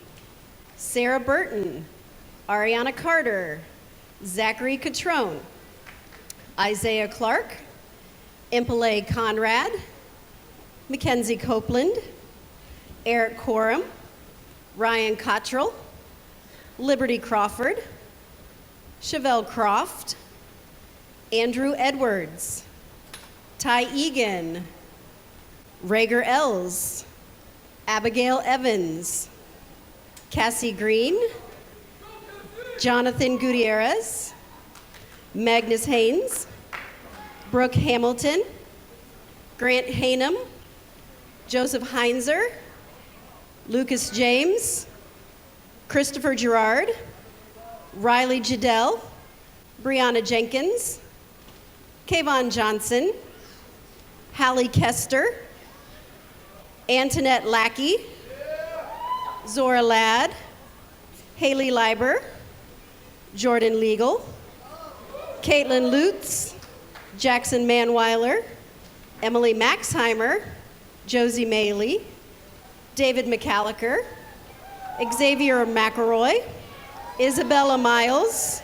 S3: Sarah Burton, Ariana Carter, Zachary Catrone, Isaiah Clark, Impale Conrad, Mackenzie Copeland, Eric Coram, Ryan Cottrell, Liberty Crawford, Chevelle Croft, Andrew Edwards, Ty Egan, Rager Els, Abigail Evans, Cassie Green, Jonathan Gutierrez, Magnus Haynes, Brooke Hamilton, Grant Hainum, Joseph Heinzer, Lucas James, Christopher Gerard, Riley Jadell, Brianna Jenkins, Kayvon Johnson, Hallie Kester, Antoinette Lackey, Zora Ladd, Haley Leiber, Jordan Legal, Caitlin Lutz, Jackson Manweiler, Emily Maxheimer, Josie Maley, David McCallicker, Xavier McElroy, Isabella Miles,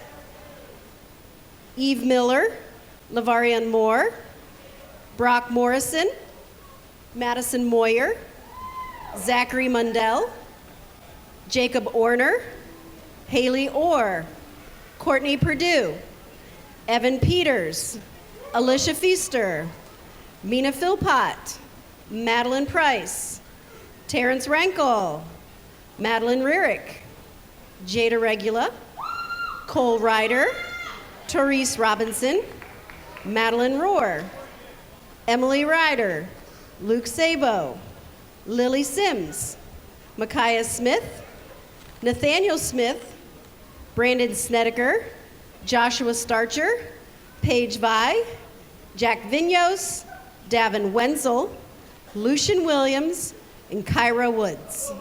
S3: Eve Miller, Lavarian Moore, Brock Morrison, Madison Moyer, Zachary Mundell, Jacob Orner, Haley Orr, Courtney Perdue, Evan Peters, Alicia Feaster, Mina Philpott, Madeline Price, Terrence Rankle, Madeline Rierick, Jada Regula, Cole Ryder, Therese Robinson, Madeline Rohr, Emily Ryder, Luke Sabo, Lily Sims, Micaiah Smith, Nathaniel Smith, Brandon Snedeker, Joshua Starcher, Paige Vi, Jack Vinyos, Davin Wenzel, Lucian Williams, and Kyra Woods.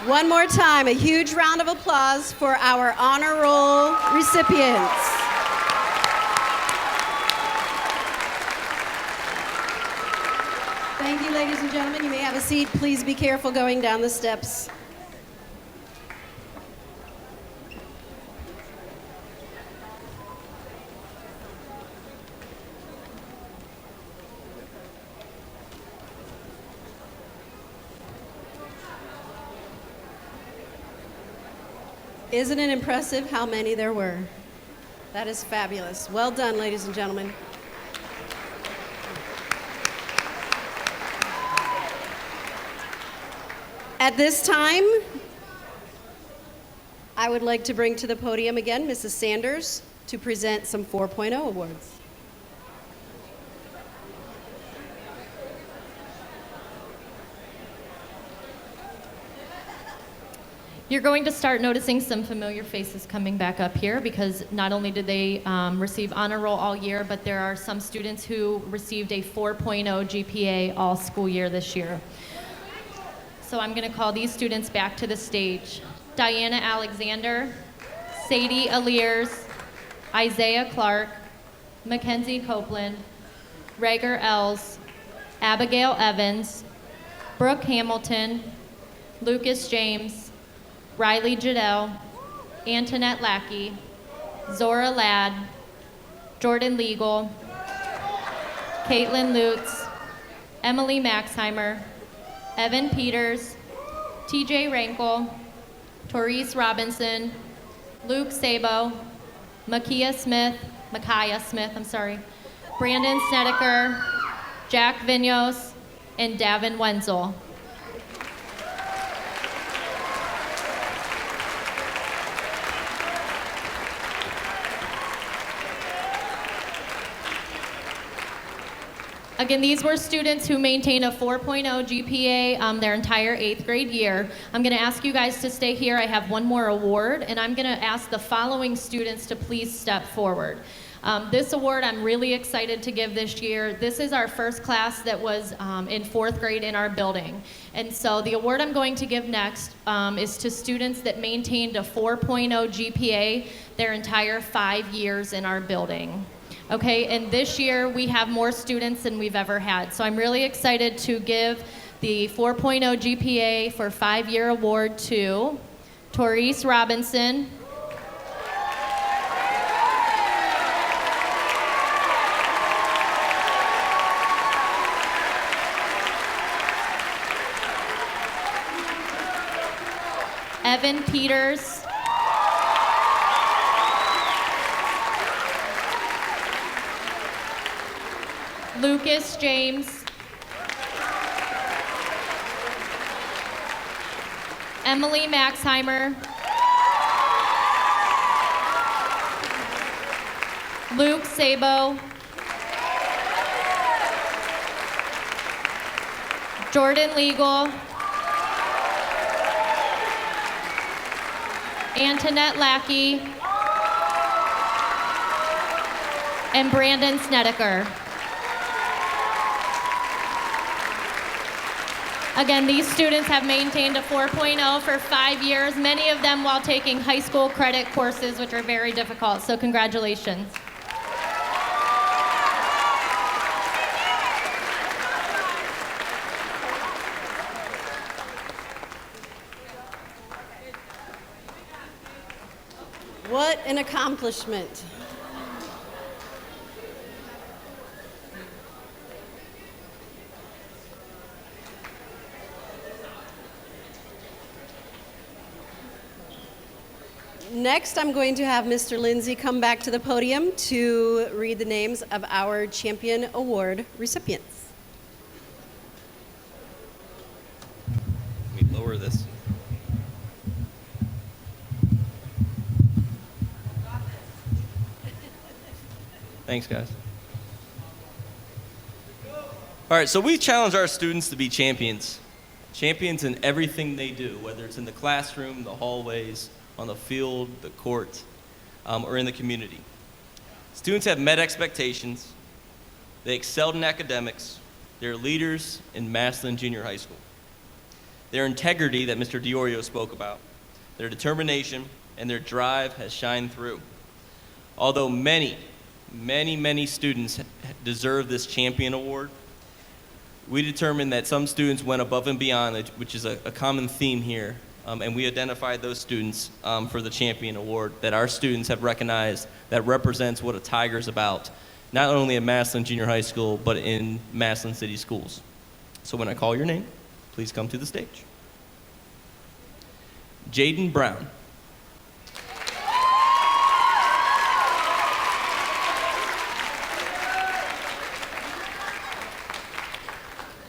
S3: One more time, a huge round of applause for our honor roll recipients. Thank you, ladies and gentlemen. You may have a seat. Please be careful going down the steps. Isn't it impressive how many there were? That is fabulous. Well done, ladies and gentlemen. At this time, I would like to bring to the podium again Mrs. Sanders to present some 4.0 awards.
S4: You're going to start noticing some familiar faces coming back up here because not only did they receive honor roll all year, but there are some students who received a 4.0 GPA all school year this year. So I'm going to call these students back to the stage. Diana Alexander, Sadie Aliers, Isaiah Clark, Mackenzie Copeland, Rager Els, Abigail Evans, Brooke Hamilton, Lucas James, Riley Jadell, Antoinette Lackey, Zora Ladd, Jordan Legal, Caitlin Lutz, Emily Maxheimer, Evan Peters, TJ Rankel, Therese Robinson, Luke Sabo, Micaiah Smith, Brandon Snedeker, Jack Vinyos, and Davin Wenzel. Again, these were students who maintained a 4.0 GPA their entire 8th grade year. I'm going to ask you guys to stay here. I have one more award, and I'm going to ask the following students to please step forward. This award I'm really excited to give this year. This is our first class that was in 4th grade in our building. And so the award I'm going to give next is to students that maintained a 4.0 GPA their entire 5 years in our building. Okay, and this year we have more students than we've ever had. So I'm really excited to give the 4.0 GPA for 5-year award to Therese Robinson, Evan Peters, Lucas James, Emily Maxheimer, Luke Sabo, Jordan Legal, Antoinette Lackey, and Brandon Snedeker. Again, these students have maintained a 4.0 for 5 years, many of them while taking high school credit courses, which are very difficult, so congratulations.
S3: What an accomplishment. next, I'm going to have Mr. Lindsay come back to the podium to read the names of our Champion Award recipients.
S1: Let me lower this. Thanks, guys. All right, so we challenge our students to be champions. Champions in everything they do, whether it's in the classroom, the hallways, on the field, the court, or in the community. Students have met expectations. They excelled in academics. They're leaders in Massillon Junior High School. Their integrity that Mr. DiOrio spoke about, their determination, and their drive has shined through. Although many students deserve this champion award, we determined that some students went above and beyond, which is a common theme here, and we identified those students for the champion award that our students have recognized that represents what a Tiger's about, not only at Massillon Junior High School, but in Massillon City Schools. So when I call your name, please come to the stage. Jaden Brown.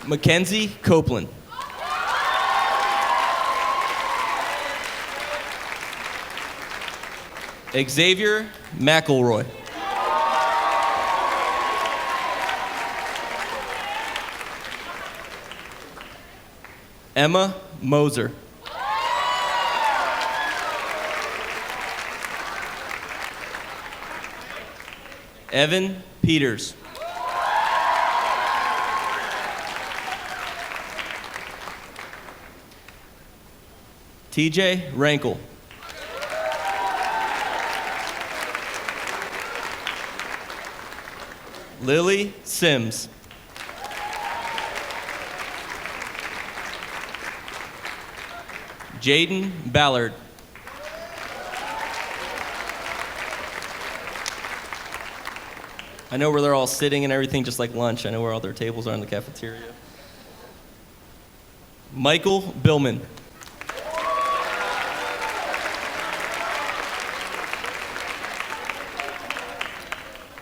S1: Mackenzie Copeland. Xavier McElroy. Emma Moser. Evan Peters. TJ Rankle. Lily Sims. Jaden Ballard. I know where they're all sitting and everything, just like lunch. I know where all their tables are in the cafeteria. Michael Billman.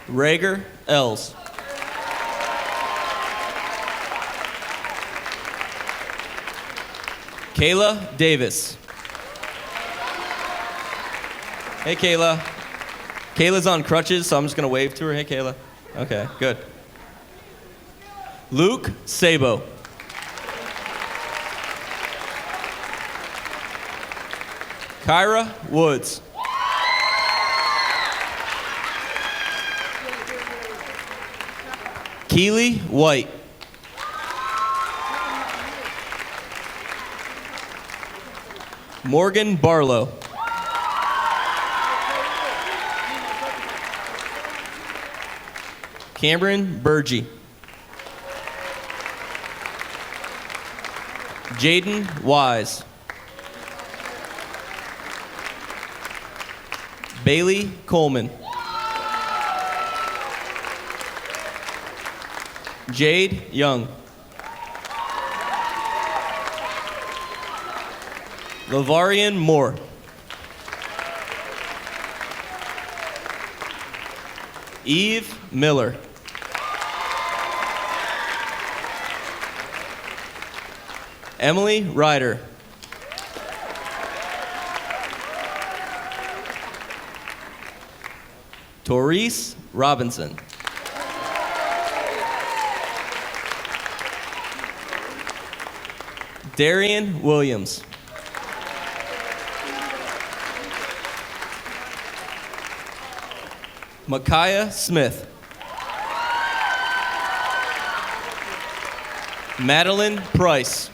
S1: Rager Els. Kayla Davis. Hey, Kayla. Kayla's on crutches, so I'm just going to wave to her. Hey, Kayla. Okay, good. Luke Sabo. Kyra Woods. Keely White. Morgan Barlow. Cameron Burgee. Jaden Wise. Bailey Coleman. Jade Young. Lavarian Moore. Eve Miller. Emily Ryder. Taureese Robinson. Darian Williams. Micaiah Smith. Madeline Price.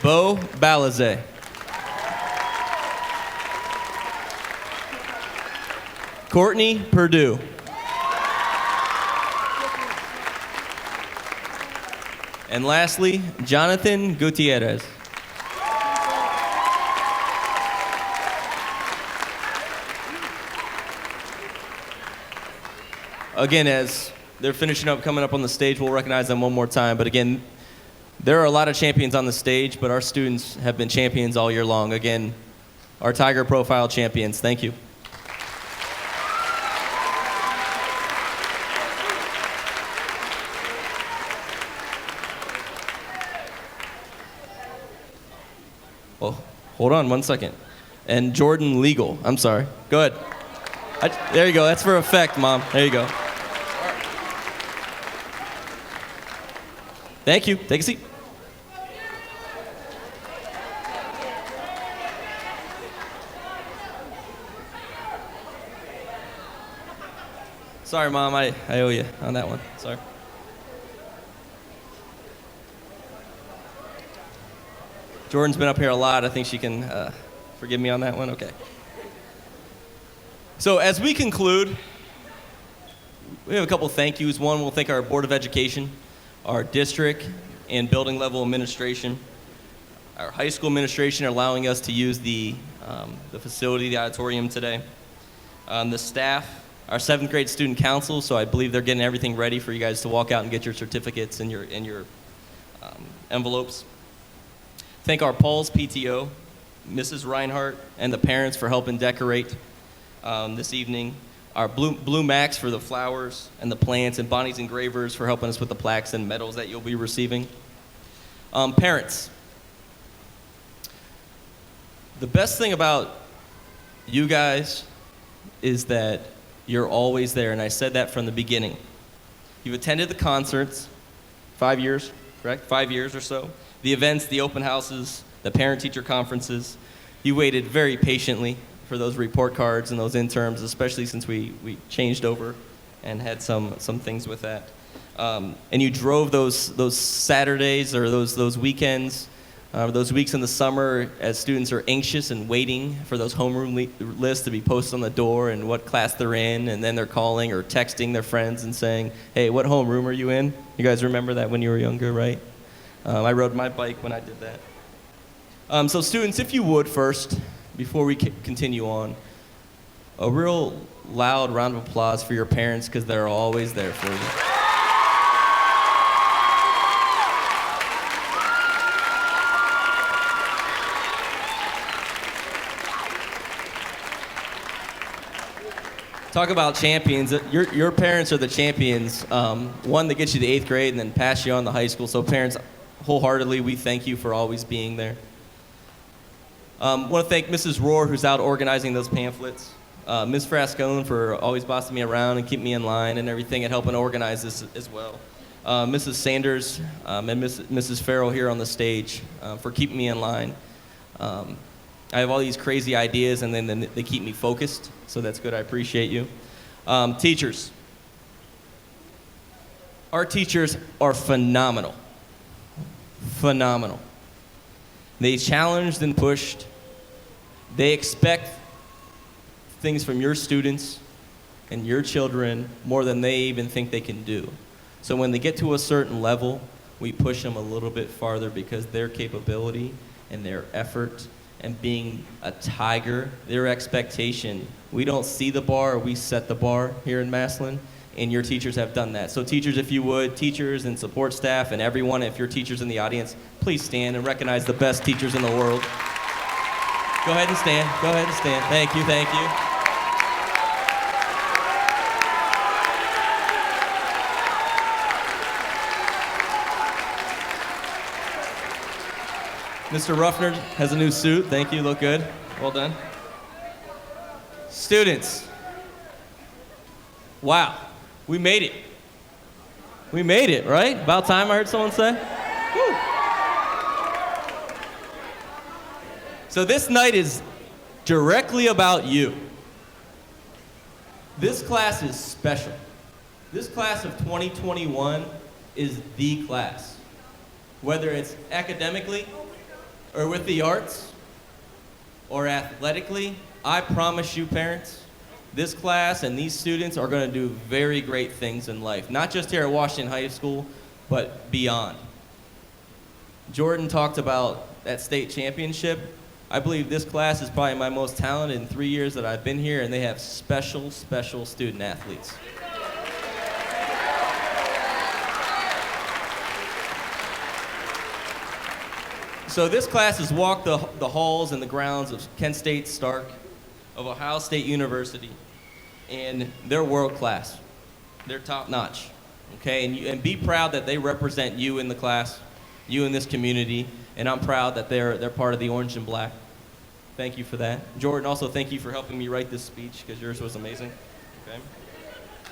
S1: Bo Balaze. Courtney Purdue. And lastly, Jonathan Gutierrez. Again, as they're finishing up, coming up on the stage, we'll recognize them one more time. But again, There are a lot of champions on the stage, but our students have been champions all year long. Again, our Tiger Profile champions. Thank you. Oh, hold on 1 second. And Jordan Legal. I'm sorry. Go ahead. There you go. That's for effect, Mom. There you go. Thank you. Take a seat. Sorry, Mom. I owe you on that one. Sorry. Jordan's been up here a lot. I think she can forgive me on that one. Okay. So as we conclude, we have a couple thank yous. One, we'll thank our Board of Education, our district and building level administration, our high school administration allowing us to use the facility, the auditorium today, the staff, our 7th grade student council, so I believe they're getting everything ready for you guys to walk out and get your certificates and your envelopes. Thank our Paul's PTO, Mrs. Reinhardt, and the parents for helping decorate this evening. Our Blue Max for the flowers and the plants, and Bonnie's Engravers for helping us with the plaques and medals that you'll be receiving. Parents, the best thing about you guys is that you're always there, and I said that from the beginning. You've attended the concerts, 5 years, correct? 5 years or so. The events, the open houses, the parent-teacher conferences. You waited very patiently for those report cards and those interns, especially since we changed over and had some things with that. And you drove those Saturdays or those weekends, those weeks in the summer as students are anxious and waiting for those homeroom lists to be posted on the door and what class they're in, and then they're calling or texting their friends and saying, hey, what homeroom are you in? You guys remember that when you were younger, right? I rode my bike when I did that. So students, if you would first, before we continue on, a real loud round of applause for your parents because they're always there for you. Talk about champions. Your parents are the champions. One that gets you to 8th grade and then pass you on to high school. So parents, wholeheartedly, we thank you for always being there. Want to thank Mrs. Rohr, who's out organizing those pamphlets. Ms. Frascone for always bossing me around and keeping me in line and everything and helping organize this as well. Mrs. Sanders and Mrs. Farrell here on the stage for keeping me in line. I have all these crazy ideas and then they keep me focused, so that's good. I appreciate you. Teachers. Our teachers are phenomenal. Phenomenal. They challenged and pushed. They expect things from your students and your children more than they even think they can do. So when they get to a certain level, we push them a little bit farther because their capability and their effort and being a Tiger, their expectation, we don't see the bar, we set the bar here in Massillon, and your teachers have done that. So teachers, if you would, teachers and support staff and everyone, if you're teachers in the audience, please stand and recognize the best teachers in the world. Go ahead and stand. Go ahead and stand. Thank you. Thank you. Mr. Ruffner has a new suit. Thank you. Look good. Well done. Students. Wow. We made it. We made it, right? About time, I heard someone say. Woo. So this night is directly about you. This class is special. This class of 2021 is the class. Whether it's academically or with the arts or athletically, I promise you, parents, this class and these students are going to do very great things in life, not just here at Washington High School, but beyond. Jordan talked about that state championship. I believe this class is probably my most talented in 3 years that I've been here, and they have special, special student athletes. So this class has walked the halls and the grounds of Kent State Stark, of Ohio State University, and they're world class. They're top notch, okay? And be proud that they represent you in the class, you in this community, and I'm proud that they're part of the orange and black. Thank you for that. Jordan, also thank you for helping me write this speech, because yours was amazing, okay?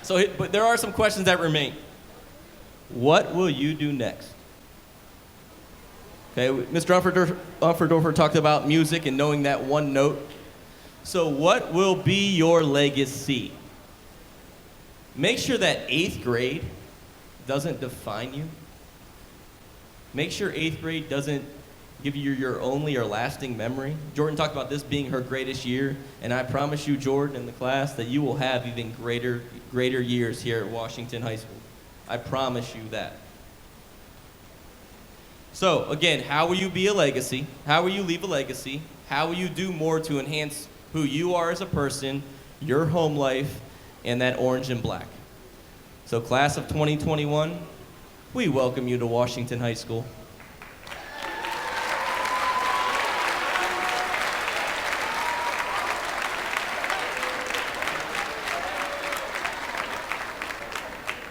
S1: So, but there are some questions that remain. What will you do next? Okay, Mr. Umferdorfer talked about music and knowing that one note. So what will be your legacy? Make sure that 8th grade doesn't define you. Make sure 8th grade doesn't give you your only or lasting memory. Jordan talked about this being her greatest year, and I promise you, Jordan, in the class, that you will have even greater years here at Washington High School. I promise you that. So, again, how will you be a legacy? How will you leave a legacy? How will you do more to enhance who you are as a person, your home life, and that orange and black? So, class of 2021, we welcome you to Washington High School.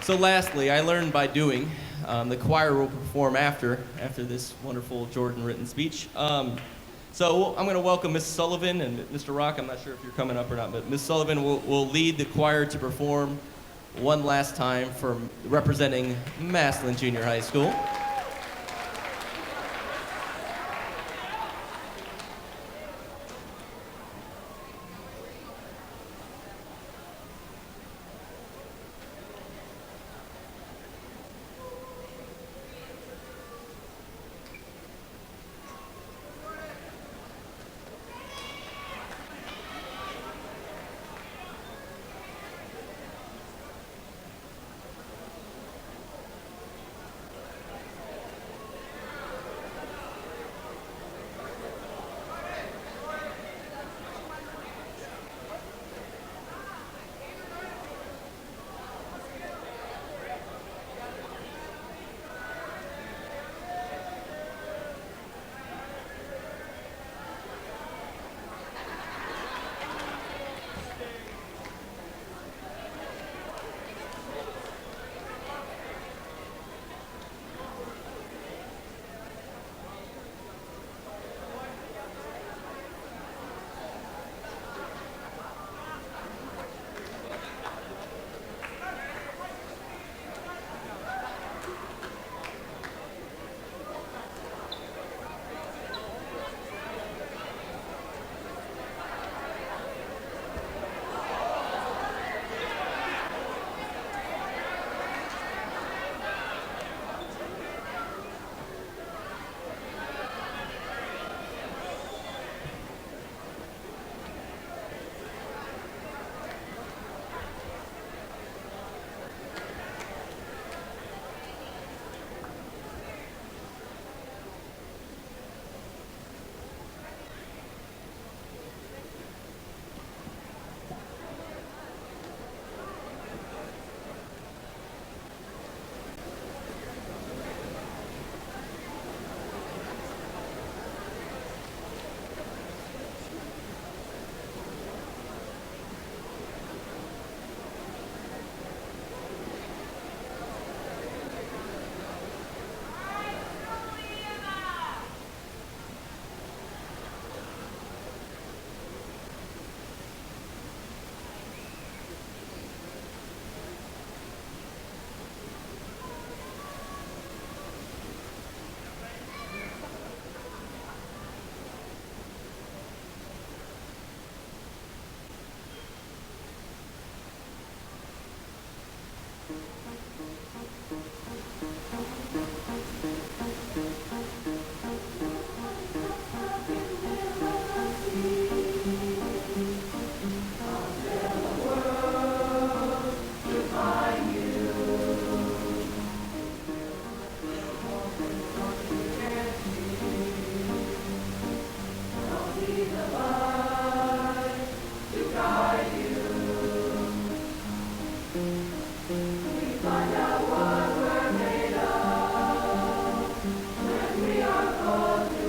S1: So lastly, I learned by doing. The choir will perform after this wonderful Jordan written speech. So I'm going to welcome Ms. Sullivan and Mr. Rock. I'm not sure if you're coming up or not, but Ms. Sullivan will lead the choir to perform one last time for representing Massillon Junior High School.
S14: Find out what we're made of when we are called to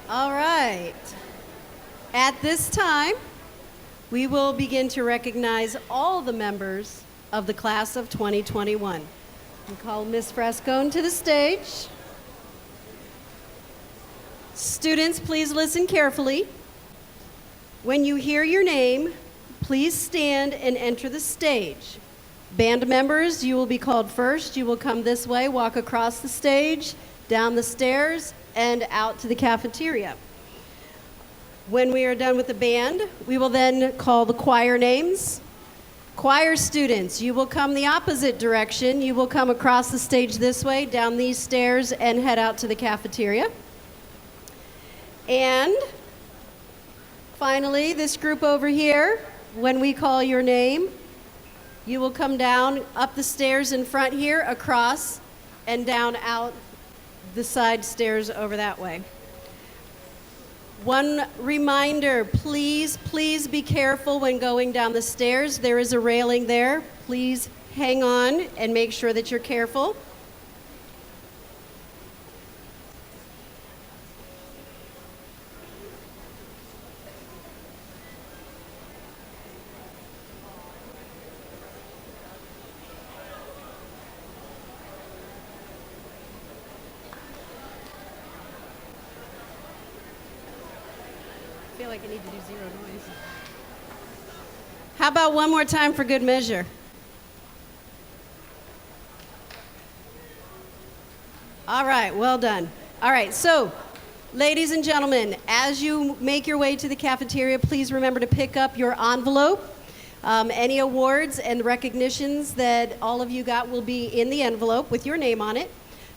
S3: All right. At this time, we will begin to recognize all the members of the class of 2021. We call Ms. Frescone to the stage. Students, please listen carefully. When you hear your name, please stand and enter the stage. Band members, you will be called first. You will come this way, walk across the stage, down the stairs, and out to the cafeteria. When we are done with the band, we will then call the choir names. Choir students, you will come the opposite direction. You will come across the stage this way, down these stairs, and head out to the cafeteria. And finally, this group over here, when we call your name, you will come down up the stairs in front here, across, and down out the side stairs over that way. One reminder, please be careful when going down the stairs. There is a railing there. Please hang on and make sure that you're careful. I feel like I need to do zero noise. How about one more time for good measure? All right, well done. All right, so ladies and gentlemen, as you make your way to the cafeteria, please remember to pick up your envelope. Any awards and recognitions that all of you got will be in the envelope with your name on it.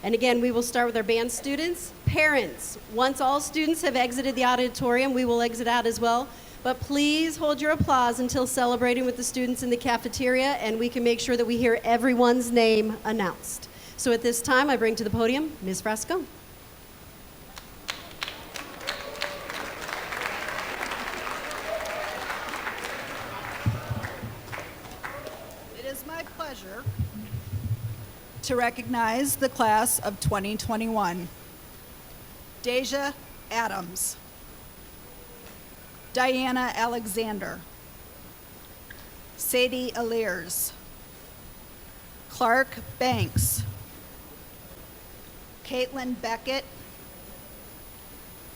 S3: And again, we will start with our band students. Parents, once all students have exited the auditorium, we will exit out as well. But please hold your applause until celebrating with the students in the cafeteria, and we can make sure that we hear everyone's name announced. So at this time, I bring to the podium Ms. Frescone.
S14: It is my pleasure to recognize the class of 2021. Deja Adams, Diana Alexander, Sadie Aliers, Clark Banks, Caitlin Beckett,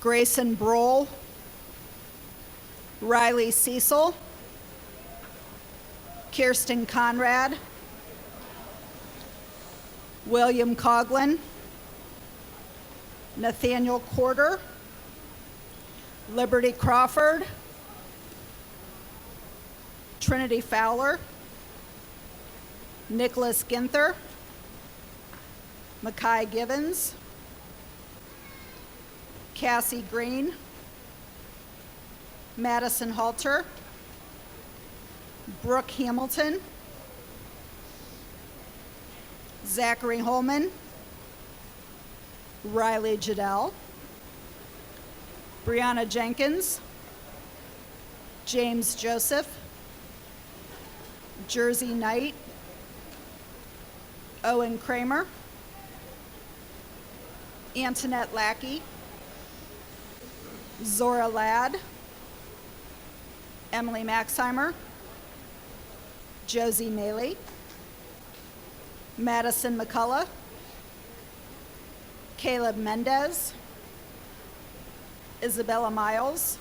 S14: Grayson Brohl, Riley Cecil, Kirsten Conrad, William Coughlin, Nathaniel Corder, Liberty Crawford, Trinity Fowler, Nicholas Ginther, Mackay Givens, Cassie Green, Madison Halter, Brooke Hamilton, Zachary Holman, Riley Jadell, Brianna Jenkins, James Joseph, Jersey Knight, Owen Kramer, Antoinette Lackey, Zora Ladd, Emily Maxheimer, Josie Maley, Madison McCullough, Caleb Mendez, Isabella Miles,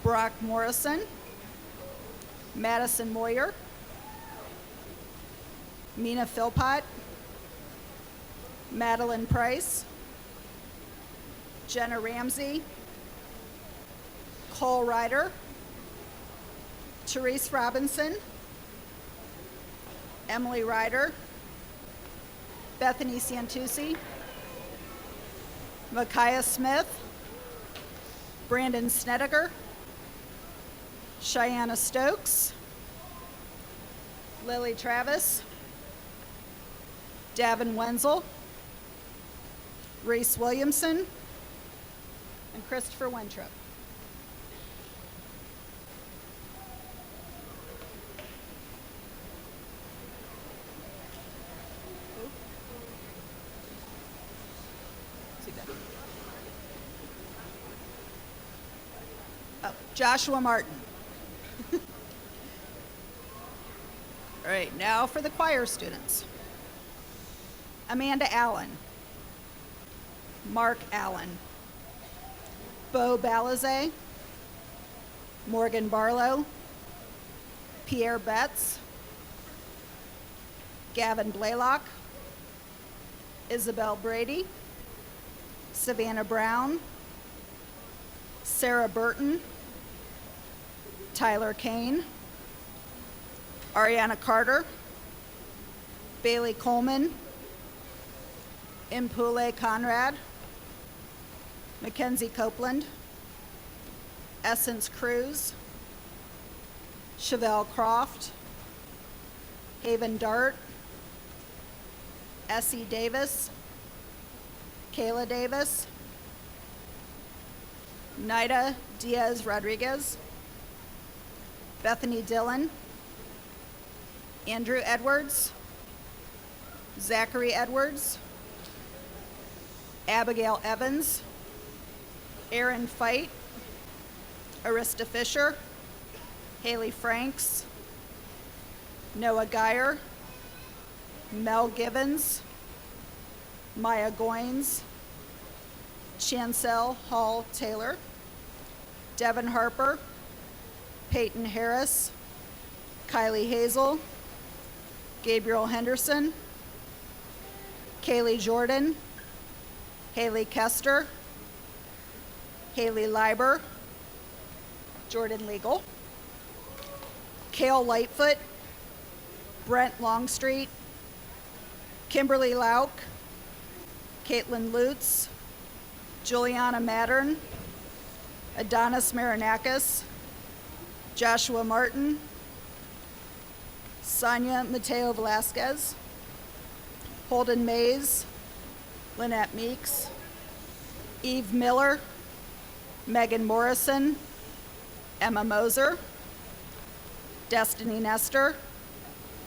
S14: Brock Morrison, Madison Moyer, Mina Philpott, Madeline Price, Jenna Ramsey, Cole Ryder, Therese Robinson, Emily Ryder, Bethany Santucci, Micaiah Smith, Brandon Snedeker, Cheyenne Stokes, Lily Travis, Davin Wenzel, Reese Williamson, and Christopher Winthrop. Joshua Martin. All right, now for the choir students. Amanda Allen. Mark Allen. Bo Balizet. Morgan Barlow. Pierre Betts. Gavin Blaylock. Isabel Brady. Savannah Brown. Sarah Burton. Tyler Kane. Ariana Carter. Bailey Coleman. Impule Conrad. Mackenzie Copeland. Essence Cruz. Chevelle Croft. Haven Dart. Essie Davis. Kayla Davis. Nida Diaz Rodriguez. Bethany Dillon. Andrew Edwards. Zachary Edwards. Abigail Evans. Aaron Fight. Arista Fisher. Haley Franks. Noah Geyer. Mel Givens. Maya Goines. Chancel Hall Taylor. Devin Harper. Peyton Harris. Kylie Hazel. Gabriel Henderson. Kaylee Jordan. Haley Kester. Haley Leiber. Jordan Legal. Kale Lightfoot. Brent Longstreet. Kimberly Lauk. Caitlin Lutz. Juliana Mattern. Adonis Marinakis. Joshua Martin. Sonia Mateo Velasquez. Holden Mays. Lynette Meeks. Eve Miller. Megan Morrison. Emma Moser. Destiny Nestor.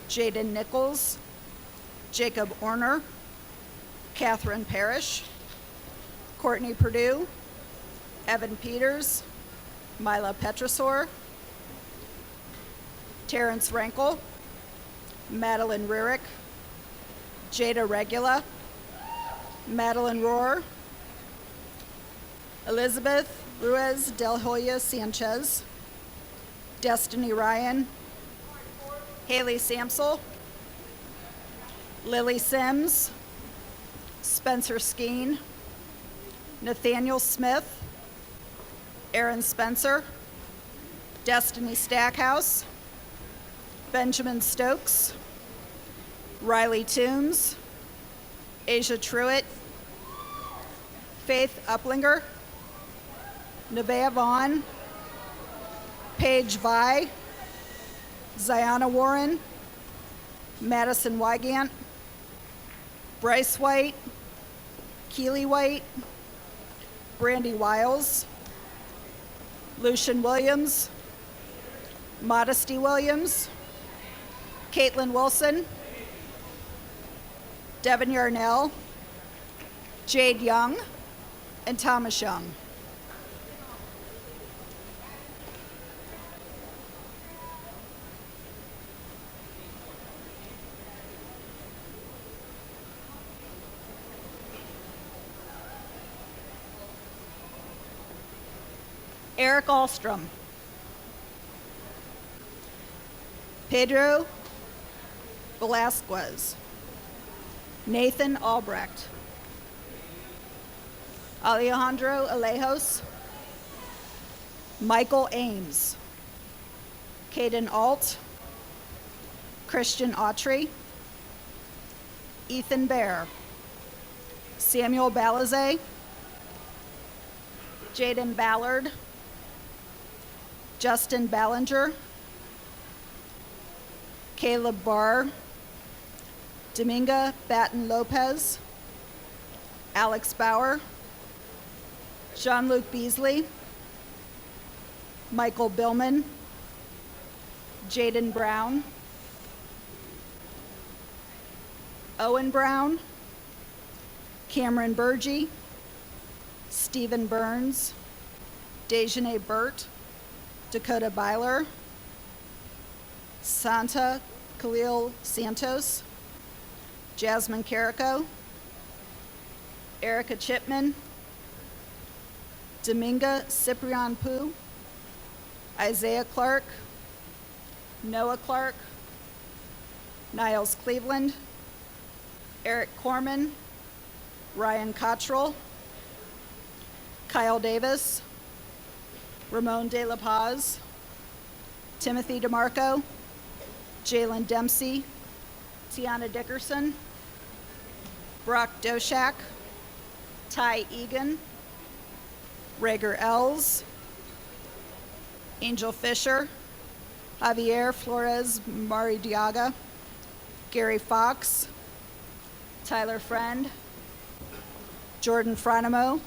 S14: Jaden Nichols. Jacob Orner. Catherine Parrish. Courtney Purdue. Evan Peters. Mila Petrosor. Terrence Rankel. Madeline Rurick. Jada Regula. Madeline Rohr. Elizabeth Ruiz Del Hoya Sanchez. Destiny Ryan. Haley Samsel. Lily Sims. Spencer Skeen. Nathaniel Smith. Aaron Spencer. Destiny Stackhouse. Benjamin Stokes. Riley Toombs. Asia Truitt. Faith Uplinger. Nevaeh Vaughn. Paige Vi. Ziana Warren. Madison Wygant. Bryce White. Keely White. Brandy Wiles. Lucian Williams. Modesty Williams. Caitlin Wilson. Devin Yarnell. Jade Young. And Thomas Young. Eric Alstrom. Pedro Velasquez. Nathan Albrecht. Alejandro Alejos. Michael Ames. Caden Alt. Christian Autry. Ethan Bear. Samuel Balizet. Jaden Ballard. Justin Ballinger. Caleb Barr. Dominga Batten Lopez. Alex Bauer. Jean-Luc Beasley. Michael Billman. Jaden Brown. Owen Brown. Cameron Burgee. Stephen Burns. Dejanay Burt. Dakota Byler, Santa Khalil Santos, Jasmine Carrico, Erica Chipman, Dominga Cyprian Poo, Isaiah Clark, Noah Clark, Niles Cleveland, Eric Corman, Ryan Cottrell, Kyle Davis, Ramon De La Paz, Timothy DeMarco, Jalen Dempsey, Tiana Dickerson, Brock Doshak, Ty Egan, Rager Els, Angel Fisher, Javier Flores Maridiaga, Gary Fox, Tyler Friend, Jordan Franimo,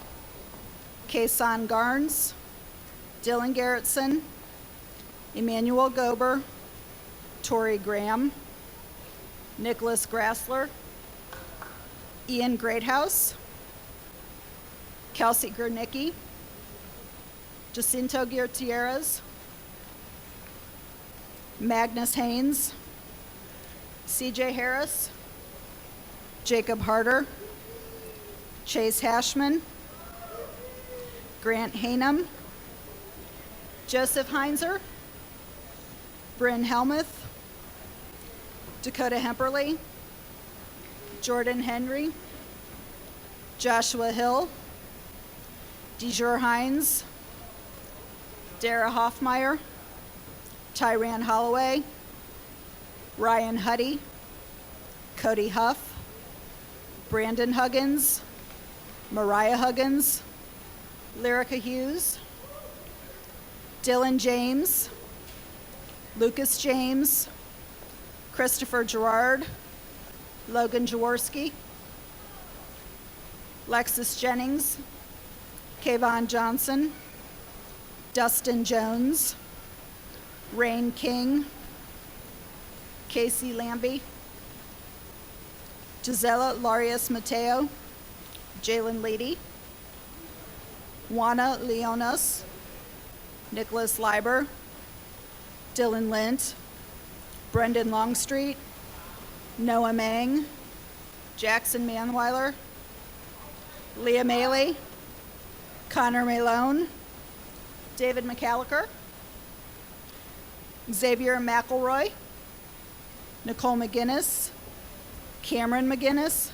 S14: Kason Garnes, Dylan Garrettson, Emmanuel Gober, Tori Graham, Nicholas Grassler, Ian Greathouse, Kelsey Gernicki, Jacinto Gutierrez, Magnus Haynes, CJ Harris, Jacob Harder, Chase Hashman, Grant Hainum, Joseph Heinzer, Bryn Helmuth, Dakota Hemperly, Jordan Henry, Joshua Hill, DeJure Hines, Dara Hoffmeyer, Tyran Holloway, Ryan Huddy, Cody Huff, Brandon Huggins, Mariah Huggins, Lyrica Hughes, Dylan James, Lucas James, Christopher Gerard, Logan Jaworski, Lexus Jennings, Kayvon Johnson, Dustin Jones, Rain King, Casey Lambie, Gisela Larius Mateo, Jalen Leedy, Juana Leonas, Nicholas Leiber, Dylan Lint, Brendan Longstreet, Noah Mang, Jackson Manweiler, Leah Maley, Connor Malone, David McCallicker, Xavier McElroy, Nicole McGinnis, Cameron McGinnis,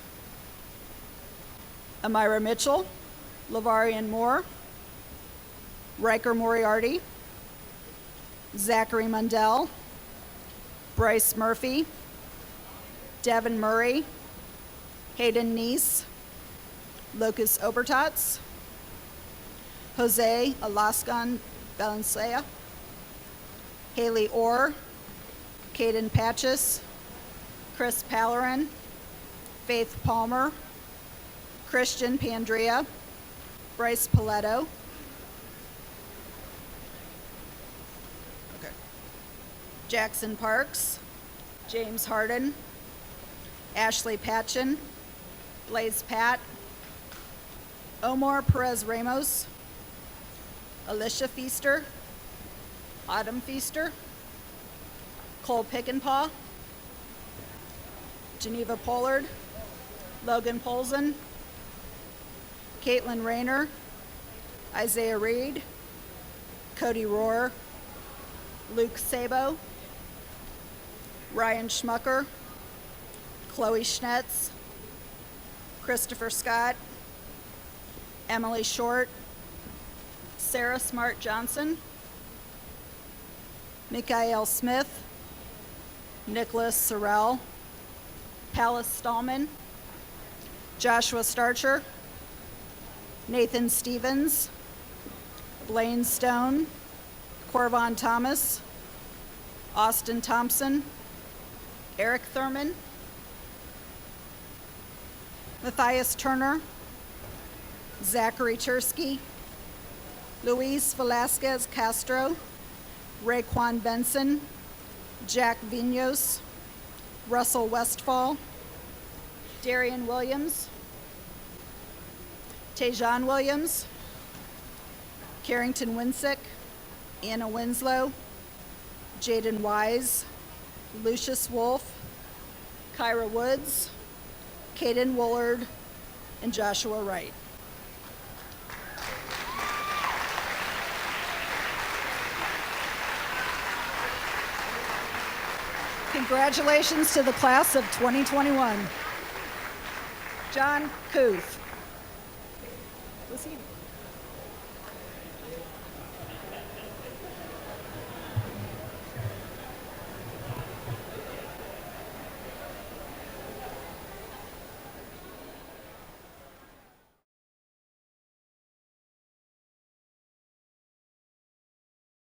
S14: Amira Mitchell, Lavarian Moore, Riker Moriarty, Zachary Mundell, Bryce Murphy, Devin Murray, Hayden Neese, Locus Obertats, Jose Alaskan Valencia, Haley Orr, Caden Patches, Chris Pallerin, Faith Palmer, Christian Pandrea, Bryce Paletto, Jackson Parks, James Harden, Ashley Patchen, Blaze Pat, Omar Perez Ramos, Alicia Feaster, Autumn Feaster, Cole Pickenpaw, Geneva Pollard, Logan Polson, Caitlin Rayner, Isaiah Reed, Cody Rohr, Luke Sabo, Ryan Schmucker, Chloe Schnetz, Christopher Scott, Emily Short, Sarah Smart Johnson, Mikael Smith, Nicholas Sorrell, Pallas Stallman, Joshua Starcher, Nathan Stevens, Blaine Stone, Corvon Thomas, Austin Thompson, Eric Thurman, Matthias Turner, Zachary Chersky, Luis Velasquez Castro, Raekwon Benson, Jack Vinos, Russell Westfall, Darian Williams, Tajon Williams, Carrington Winsick, Anna Winslow, Jaden Wise, Lucius Wolf, Kyra Woods, Caden Woolard, and Joshua Wright. Congratulations to the class of 2021. John Kuth. Was he?